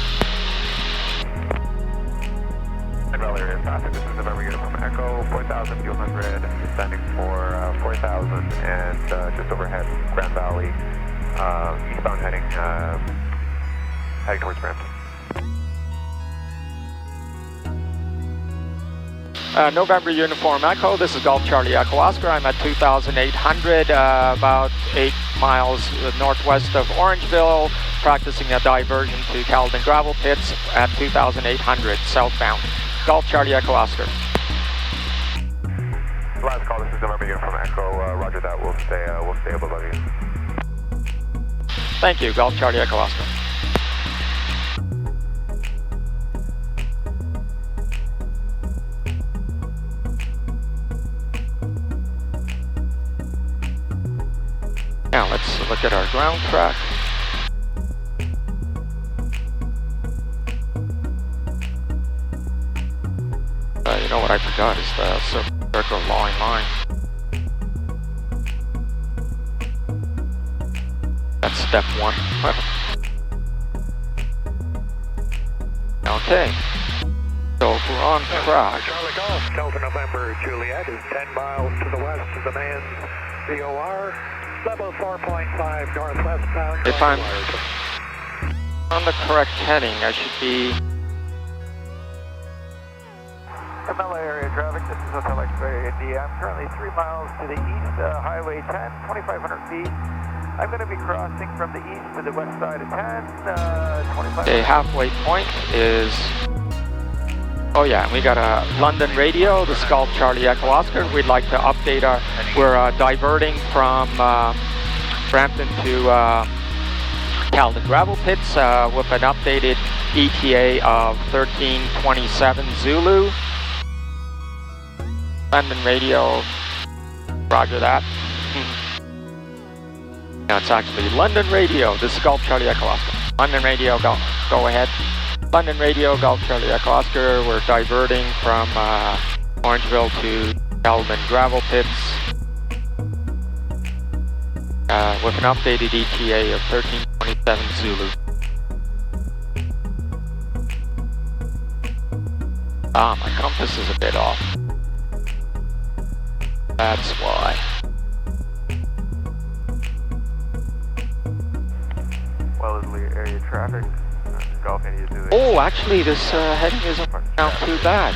Central area traffic, this is November Uniform Echo, 4,200, descending for 4,000 and just overhead Grand Valley, eastbound heading towards Brampton. November Uniform Echo, this is Golf Charlie Echo Oscar. I'm at 2,800, about 8 miles northwest of Orangeville, practicing a diversion to Caledon Gravel Pits at 2,800 southbound. Golf Charlie Echo Oscar. Last call, this is November Uniform Echo, roger that, we'll stay above you. Thank you, Golf Charlie Echo Oscar. Now let's look at our ground track. You know what I forgot is the circle line. That's step 1. Okay. So if we're on track. Charlie Golf, Delta November Juliet is 10 miles to the west of the man's VOR. Level 4.5 northwest bound. If I'm on the correct heading, I should be. MLA area traffic, this is Hotel X-Ray India. I'm currently 3 miles to the east, Highway 10, 2,500 feet. I'm going to be crossing from the east to the west side of 10, 25. The halfway point is. Oh yeah, we got a London radio, the Golf Charlie Echo Oscar. We'd like to update our, we're diverting from Brampton to Caledon Gravel Pits with an updated ETA of 1327 Zulu. London radio, roger that. No, it's actually London radio, this is Golf Charlie Echo Oscar. London radio, go ahead. London radio, Golf Charlie Echo Oscar. We're diverting from Orangeville to Caledon Gravel Pits with an updated ETA of 1327 Zulu. My compass is a bit off. That's why. Well as area traffic. Oh, actually, this heading isn't not too bad,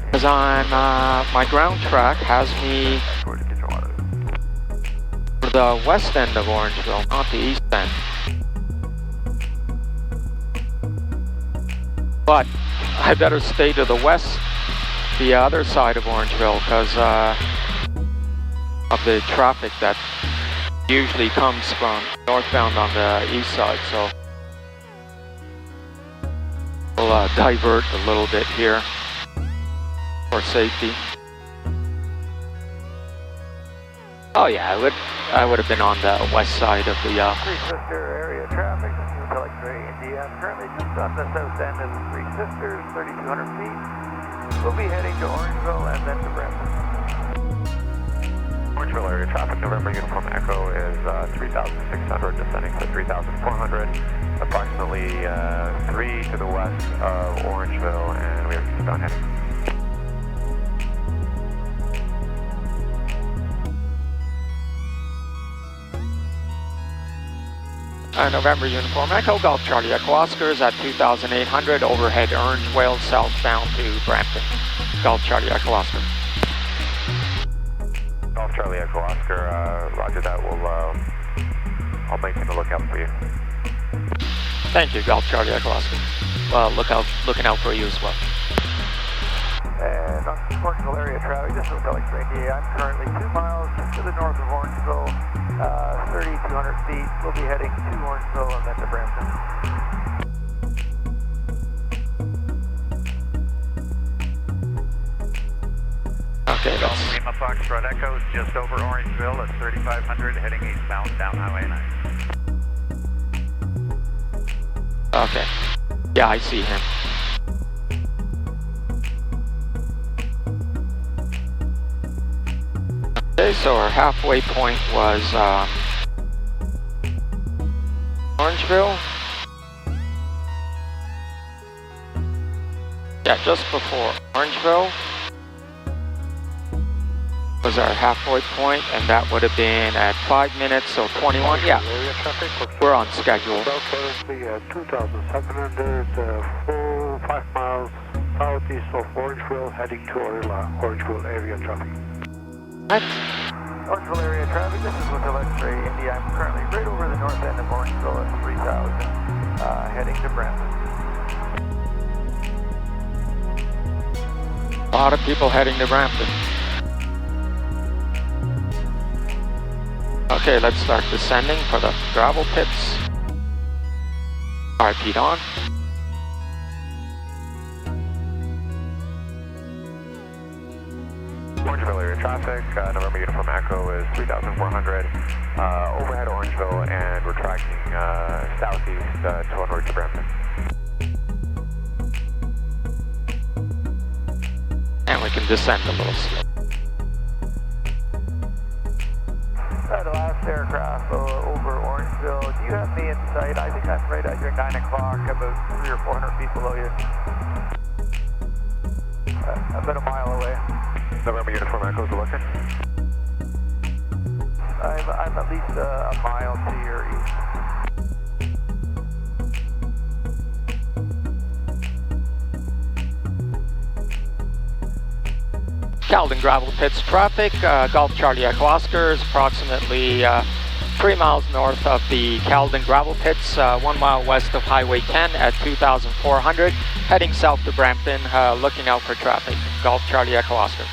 because I'm my ground track has me for the west end of Orangeville, not the east end. But I better stay to the west, the other side of Orangeville, because of the traffic that usually comes from northbound on the east side. So we'll divert a little bit here for safety. Oh yeah, I would have been on the west side of the Three Sister area traffic, this is Hotel X-Ray India. I'm currently just on the south end of the Three Sisters, 3,200 feet. We'll be heading to Orangeville and then to Brampton. Orangeville area traffic, November Uniform Echo is 3,600, descending to 3,400. Approximately 3 to the west of Orangeville, and we have eastbound heading. November Uniform Echo, Golf Charlie Echo Oscar is at 2,800, overhead Orangeville, southbound to Brampton. Golf Charlie Echo Oscar. Golf Charlie Echo Oscar, roger that, I'll maintain the lookout out for you. Thank you, Golf Charlie Echo Oscar. Well, looking out for you as well. And on Orangeville area traffic, this is Hotel X-Ray DA. I'm currently 2 miles to the north of Orangeville, 3,200 feet. We'll be heading to Orangeville and then to Brampton. Okay, Golf Lima Foxtrot Echo, just over Orangeville at 3,500, heading eastbound down Highway 9. Okay. Yeah, I see him. Okay, so our halfway point was Orangeville. Yeah, just before Orangeville was our halfway point, and that would have been at 5 minutes, so 21. Yeah, we're on schedule. Currently at 2,700, full 5 miles southeast of Orangeville, heading to Orangeville area traffic. Orangeville area traffic, this is Hotel X-Ray India. I'm currently right over the north end of Orangeville at 3,000, heading to Brampton. A lot of people heading to Brampton. Okay, let's start descending for the gravel pits. RP on. Orangeville area traffic, November Uniform Echo is 3,400, overhead Orangeville, and we're tracking southeast to en route to Brampton. And we can descend a little slow. The last aircraft over Orangeville. Do you have me in sight? I think I'm right at your 9 o'clock, about 300 or 400 feet below you. About a mile away. November Uniform Echo's looking. I'm at least a mile to your east. Calden Gravel Pits traffic, Golf Charlie Echo Oscar is approximately 3 miles north of the Calden Gravel Pits, 1 mile west of Highway 10 at 2,400, heading south to Brampton, looking out for traffic. Golf Charlie Echo Oscar.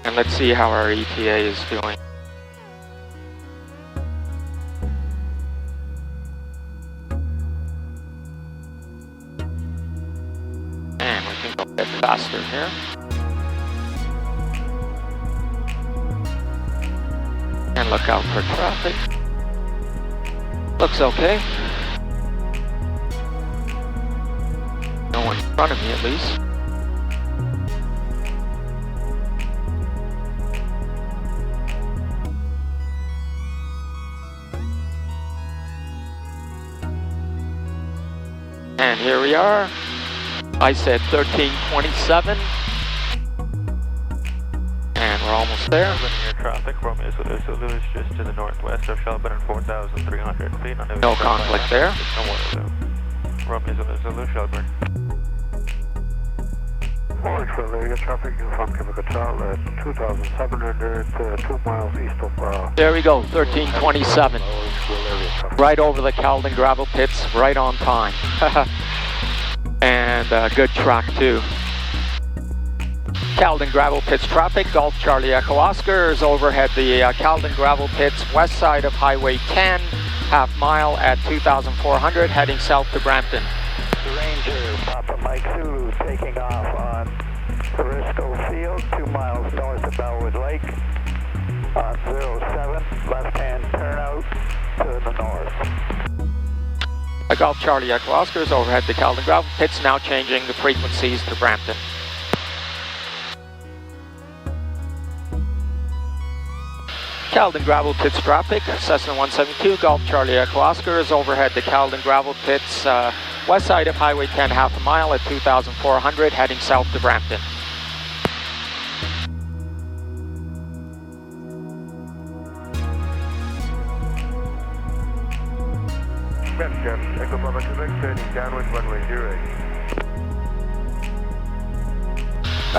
And let's see how our ETA is doing. And we can go a bit faster here. And look out for traffic. Looks okay. No one in front of me at least. And here we are. I said 1327. And we're almost there. Linear traffic, Romeo Zulu Zulu is just to the northwest of Shelburne and 4,300 feet. No conflict there. No water zone. Romeo Zulu Zulu, Shelburne. Orangeville area traffic, Uniform Chemical Hotel at 2,700, 2 miles east of... There we go, 1327. Orangeville area traffic. Right over the Calden Gravel Pits, right on time. And good track too. Calden Gravel Pits traffic, Golf Charlie Echo Oscar is overhead the Calden Gravel Pits, west side of Highway 10, half mile at 2,400, heading south to Brampton. Ranger, Papa Mike Zulu, taking off on Perisco Field, 2 miles north of Bellwood Lake, on 07, left-hand turnout to the north. Golf Charlie Echo Oscar is overhead the Calden Gravel Pits, now changing the frequencies to Brampton. Calden Gravel Pits traffic, Cessna 172, Golf Charlie Echo Oscar is overhead the Calden Gravel Pits, west side of Highway 10, half a mile at 2,400, heading south to Brampton. Echo Papa Quebec, turning downwind runway 08.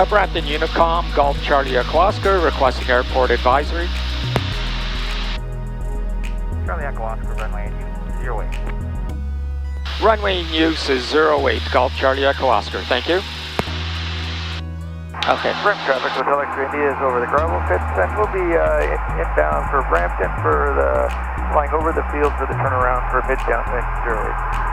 Brampton Unicom, Golf Charlie Echo Oscar, requesting airport advisory. Charlie Echo Oscar, runway in use, 08. Runway in use is 08, Golf Charlie Echo Oscar, thank you. Okay. Brim traffic, Hotel X-Ray India is over the gravel pits, and we'll be inbound for Brampton for the, flying over the field for the turnaround for mid downwind 08.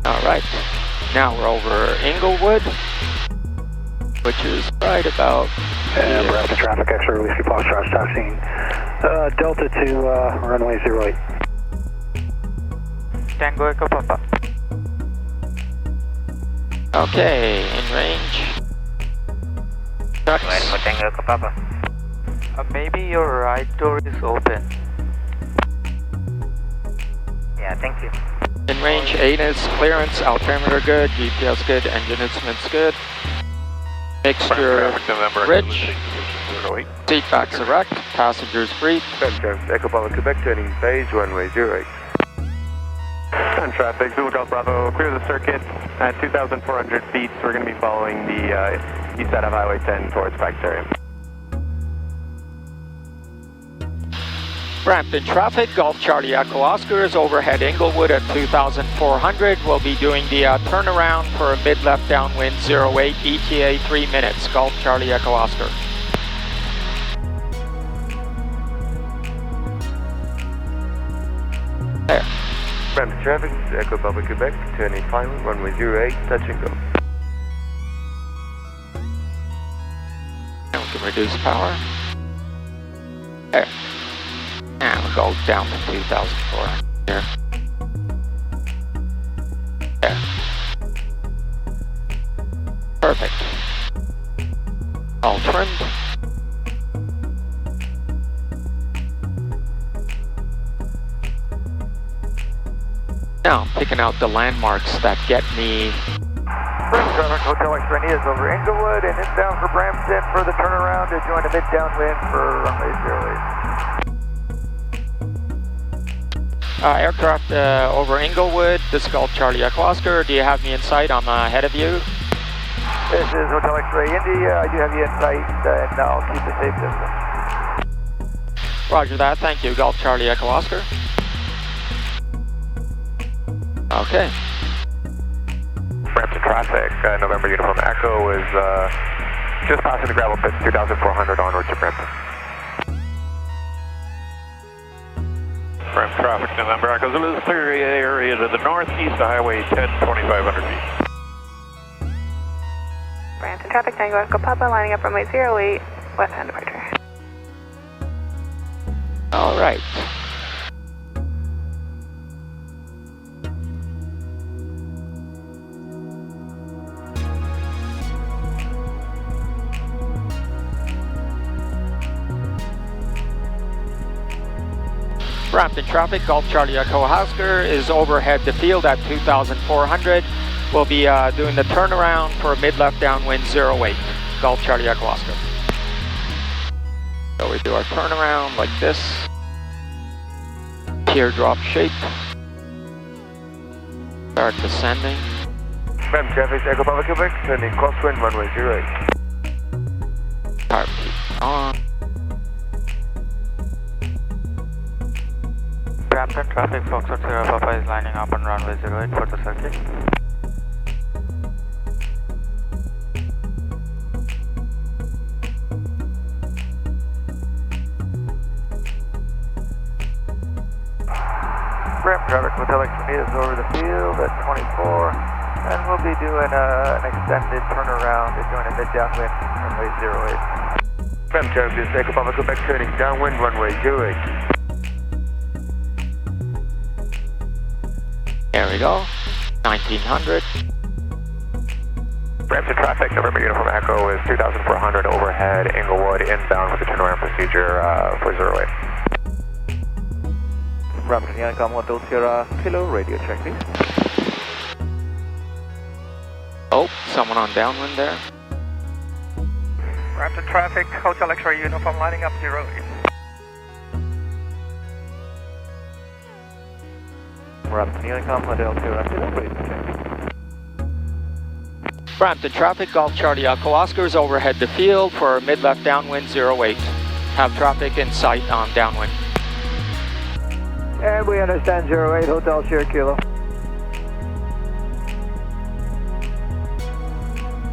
Alright, now we're over Inglewood, which is right about... And Brampton traffic, X-ray Whiskey Foxtrot, taxiing Delta to runway 08. Tango Echo Papa. Okay, in range. Ducks. Tango Echo Papa. Maybe your right door is open. Yeah, thank you. In range, ANIS clearance, altimeter good, GPS good, engine instruments good. Mixture rich, seat backs erect, passengers free. Echo Bravo Quebec, turning phase, runway 08. On traffic, Zulu Golf Bravo, clear the circuit at 2,400 feet. So we're going to be following the east side of Highway 10 towards practice area. Brampton traffic, Golf Charlie Echo Oscar is overhead Inglewood at 2,400. We'll be doing the turnaround for a mid-left downwind 08, ETA 3 minutes, Golf Charlie Echo Oscar. There. Brampton traffic, Echo Bravo Quebec, turning final, runway 08, touch and go. And we can reduce power. There. And we'll go down to 2,400 here. There. Perfect. All trimmed. Now I'm picking out the landmarks that get me. Brim traffic, Hotel X-Ray India is over Inglewood and inbound for Brampton for the turnaround to join a mid downwind for runway 08. Aircraft over Inglewood, this is Golf Charlie Echo Oscar. Do you have me in sight? I'm ahead of you. This is Hotel X-Ray India. I do have you in sight, and I'll keep a safe distance. Roger that. Thank you, Golf Charlie Echo Oscar. Okay. Brampton traffic, November Uniform Echo is just passing the gravel pits, 2,400 onward to Brampton. Brampton traffic, November Echo Zulu, clear area to the northeast of Highway 10, 2,500 feet. Brampton traffic, Tango Echo Papa, lining up runway 08, westbound departure. All right. Brampton traffic, Golf Charlie Echo Oscar is overhead the field at 2,400. We'll be doing the turnaround for a mid-left downwind 08, Golf Charlie Echo Oscar. So we do our turnaround like this, teardrop shape, start descending. Brampton traffic, Echo Bravo Quebec, turning crosswind, runway 08. Start keep on. Brampton traffic, Foxtrot Sierra Papa is lining up on runway 08 for the circuit. Brampton traffic, Hotel X-Ray is over the field at 24, and we'll be doing an extended turnaround to join a mid downwind runway 08. Brampton traffic, Echo Bravo Quebec, turning downwind, runway 08. There we go, 1900. Brampton traffic, November Uniform Echo is 2,400 overhead, Inglewood, inbound with the turnaround procedure for 08. Brampton Unicom Hotel Sierra Kilo, radio check please. Oh, someone on downwind there. Brampton traffic, Hotel X-ray uniform lining up 08. Brampton Unicom, Hotel 2, please. Brampton traffic, Golf Charlie Echo Oscar is overhead the field for mid-left downwind 08. Have traffic in sight on downwind. And we understand 08, Hotel Sierra Kilo.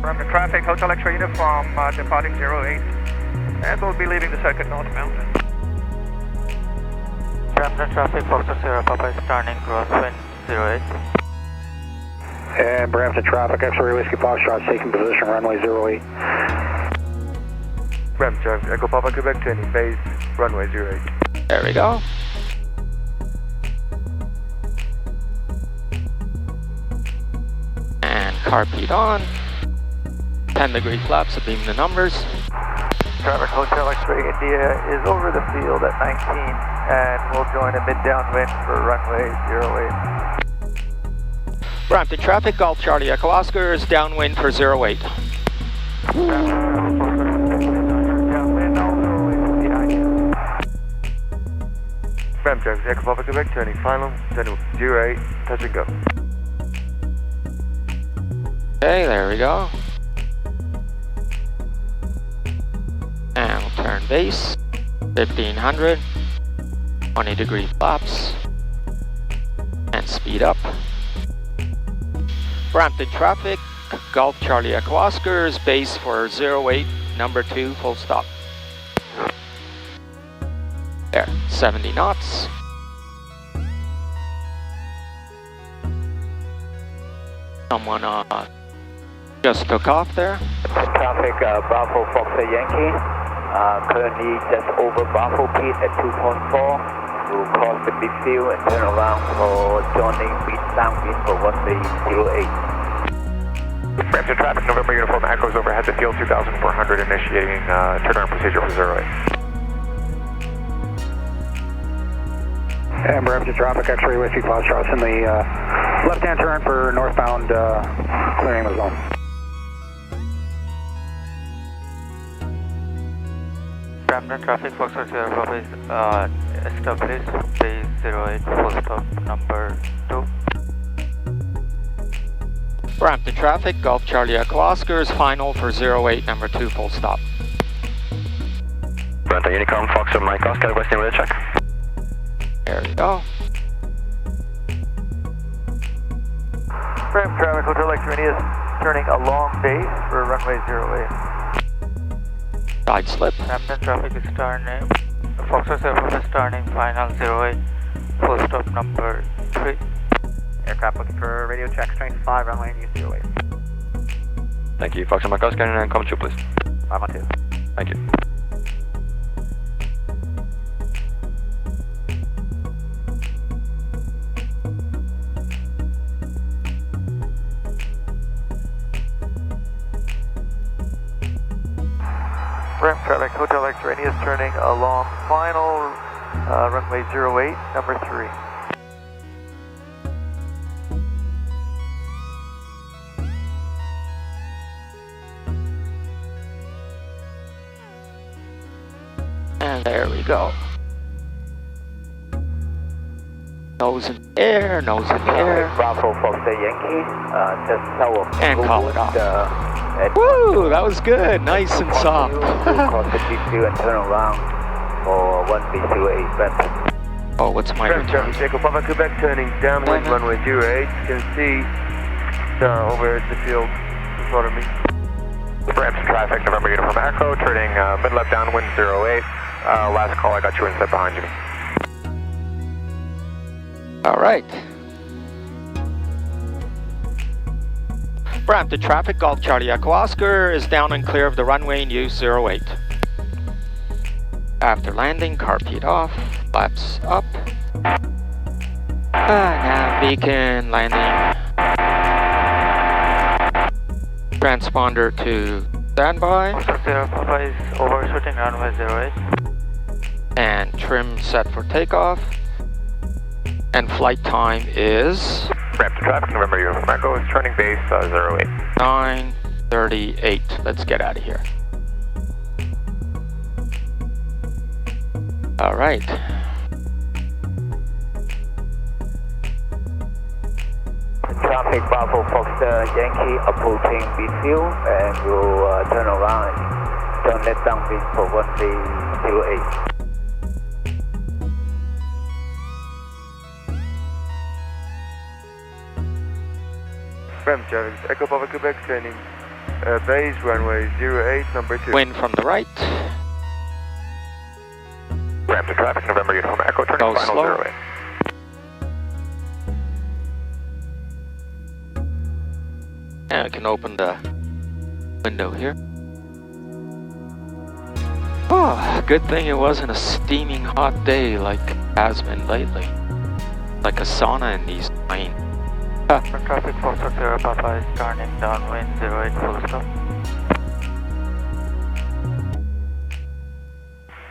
Brampton traffic, Hotel X-ray uniform departing 08. And we'll be leaving the circuit northbound. Brampton traffic, Foxtrot Sierra Papa is turning crosswind 08. And Brampton traffic, X-ray Whiskey Foxtrot taking position runway 08. Brampton traffic, Echo Papa Quebec turning base runway 08. There we go. And carpet on. 10-degree flaps to beam the numbers. Traffic Hotel X-ray India is over the field at 19 and we'll join a mid-downwind for runway 08. Brampton traffic, Golf Charlie Echo Oscar is downwind for 08. Brampton traffic, Echo Papa Quebec turning final, 08, touch and go. Okay, there we go. And we'll turn base, 1500, 20-degree flaps, and speed up. Brampton traffic, Golf Charlie Echo Oscar is base for 08, number 2, full stop. There, 70 knots. Someone just took off there. Traffic, Bravo Foxtrot Yankee, currently just over Bravo Pete at 2.4. We'll cross the midfield and turn around for joining downwind for runway 08. Brampton traffic, November uniform echoes overhead the field 2400, initiating turnaround procedure for 08. And Brampton traffic, X-ray Whiskey Foxtrot in the left-hand turn for northbound clearing the zone. Brampton traffic, Foxtrot Sierra Papa is established, base 08, full stop number 2. Brampton traffic, Golf Charlie Echo Oscar is final for 08, number 2, full stop. Brampton Unicom, Foxtrot Mike Oscar, requesting radar check. There we go. Brampton traffic, Hotel X-ray India is turning along base for runway 08. Side slip. Brampton traffic is turning, Foxtrot Sierra Papa is turning final 08, full stop number 3. Aircraft looking for radio check, strength 5, runway and use 08. Thank you, Foxtrot Mike Oscar, and come to please. 512. Thank you. Brampton traffic, Hotel X-ray India is turning along final runway 08, number 3. And there we go. Nose in the air, nose in the air. Bravo Foxtrot Yankee, just south of And call it off. at Woo, that was good. Nice and soft. Cross the midfield and turn around for 1B28 Brampton. Oh, what's my Brampton return? traffic, Echo Papa Quebec turning downwind runway 08. You can see over at the field in front of me. Brampton traffic, November uniform echo, turning mid-left downwind 08. Last call, I got you inside behind you. All right. Brampton traffic, Golf Charlie Echo Oscar is down and clear of the runway in use 08. After landing, carpet off, flaps up. Nav beacon, landing. Transponder to standby. Foxtrot Sierra Papa is overshooting runway 08. And trim set for takeoff. And flight time is Brampton traffic, November Uniform Echo is turning base 08. 9:38. Let's get out of here. All right. Traffic Bravo Foxtrot Yankee approaching Beachview and will turn around and turn left downwind for runway 08. Brampton traffic, Echo Papa Quebec turning base runway 08, number 2. Wind from the right. Brampton traffic, November Uniform Echo turning Go final slow. 08. And I can open the window here. Oh, good thing it wasn't a steaming hot day like it has been lately. Like a sauna in these planes. Traffic Foxtrot Sierra Papa is turning downwind 08 full stop.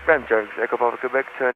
Brampton traffic, Echo Papa Quebec turning